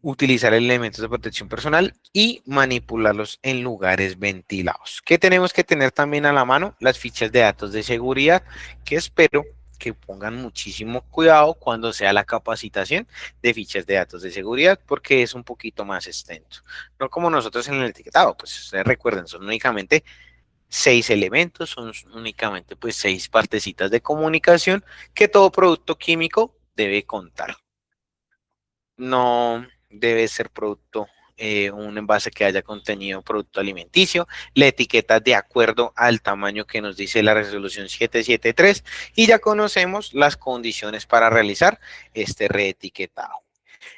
[SPEAKER 6] Utilizar elementos de protección personal y manipularlos en lugares ventilados. ¿Qué tenemos que tener también a la mano? Las fichas de datos de seguridad, que espero que pongan muchísimo cuidado cuando sea la capacitación de fichas de datos de seguridad, porque es un poquito más extenso. No como nosotros en el etiquetado, pues ustedes recuerden, son únicamente 6 elementos, son únicamente pues 6 partecitas de comunicación que todo producto químico debe contar. No debe ser producto, un envase que haya contenido producto alimenticio, la etiqueta de acuerdo al tamaño que nos dice la resolución 773 y ya conocemos las condiciones para realizar este reetiquetado.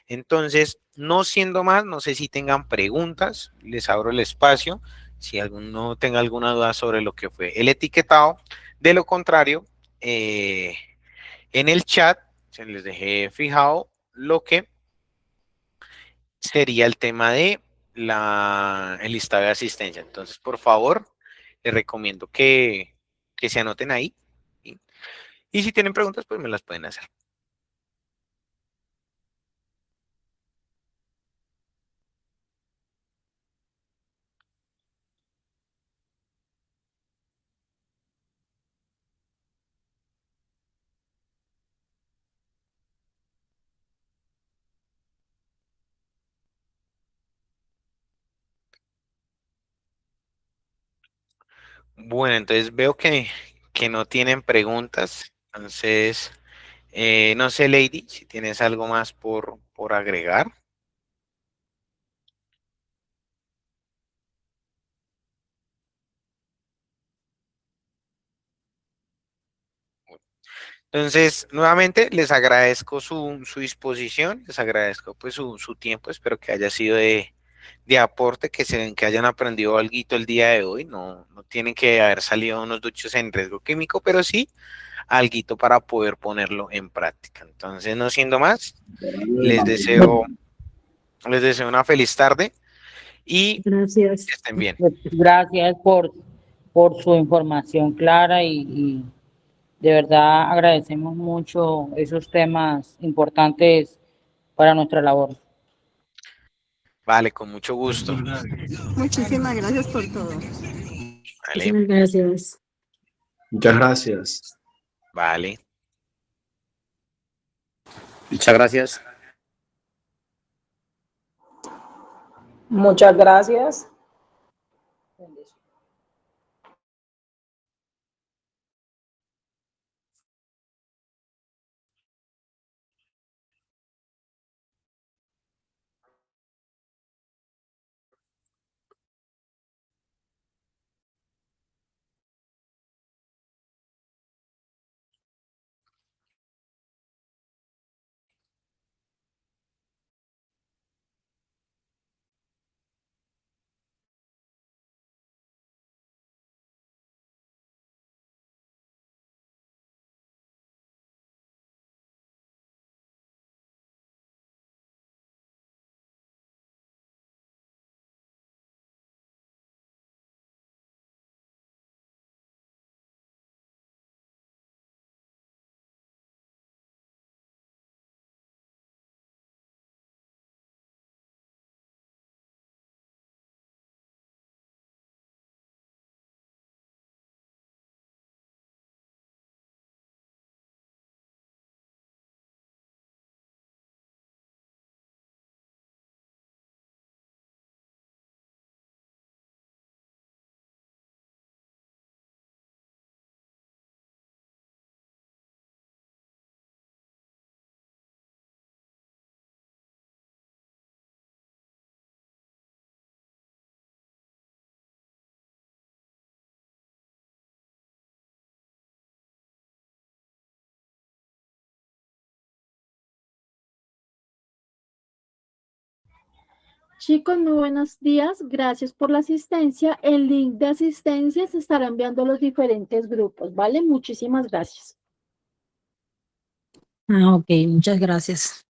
[SPEAKER 6] Entonces, no siendo más, no sé si tengan preguntas, les abro el espacio, si alguno tenga alguna duda sobre lo que fue el etiquetado, de lo contrario, en el chat se les dejé fijado lo que sería el tema de el listado de asistencia. Entonces, por favor, les recomiendo que se anoten ahí. ¿Sí? Y si tienen preguntas, pues me las pueden hacer. Bueno, entonces veo que no tienen preguntas. Entonces, no sé, Lady, si tienes algo más por agregar. Entonces, nuevamente les agradezco su disposición, les agradezco pues su tiempo, espero que haya sido de aporte, que hayan aprendido algo el día de hoy, no tienen que haber salido unos duchos en riesgo químico, pero sí algo para poder ponerlo en práctica. Entonces, no siendo más, les deseo, les deseo una feliz tarde y
[SPEAKER 7] Gracias.
[SPEAKER 6] que estén bien.
[SPEAKER 8] Gracias por su información clara y de verdad agradecemos mucho esos temas importantes para nuestra labor.
[SPEAKER 6] Vale, con mucho gusto.
[SPEAKER 9] Muchísimas gracias por todo.
[SPEAKER 6] Vale,
[SPEAKER 7] Muchas gracias.
[SPEAKER 10] Muchas gracias.
[SPEAKER 6] vale.
[SPEAKER 11] Muchas gracias.
[SPEAKER 12] Muchas gracias.
[SPEAKER 2] Chicos, muy buenos días. Gracias por la asistencia. El link de asistencia se estará enviando a los diferentes grupos, ¿vale? Muchísimas gracias.
[SPEAKER 7] Ah, ok, muchas gracias.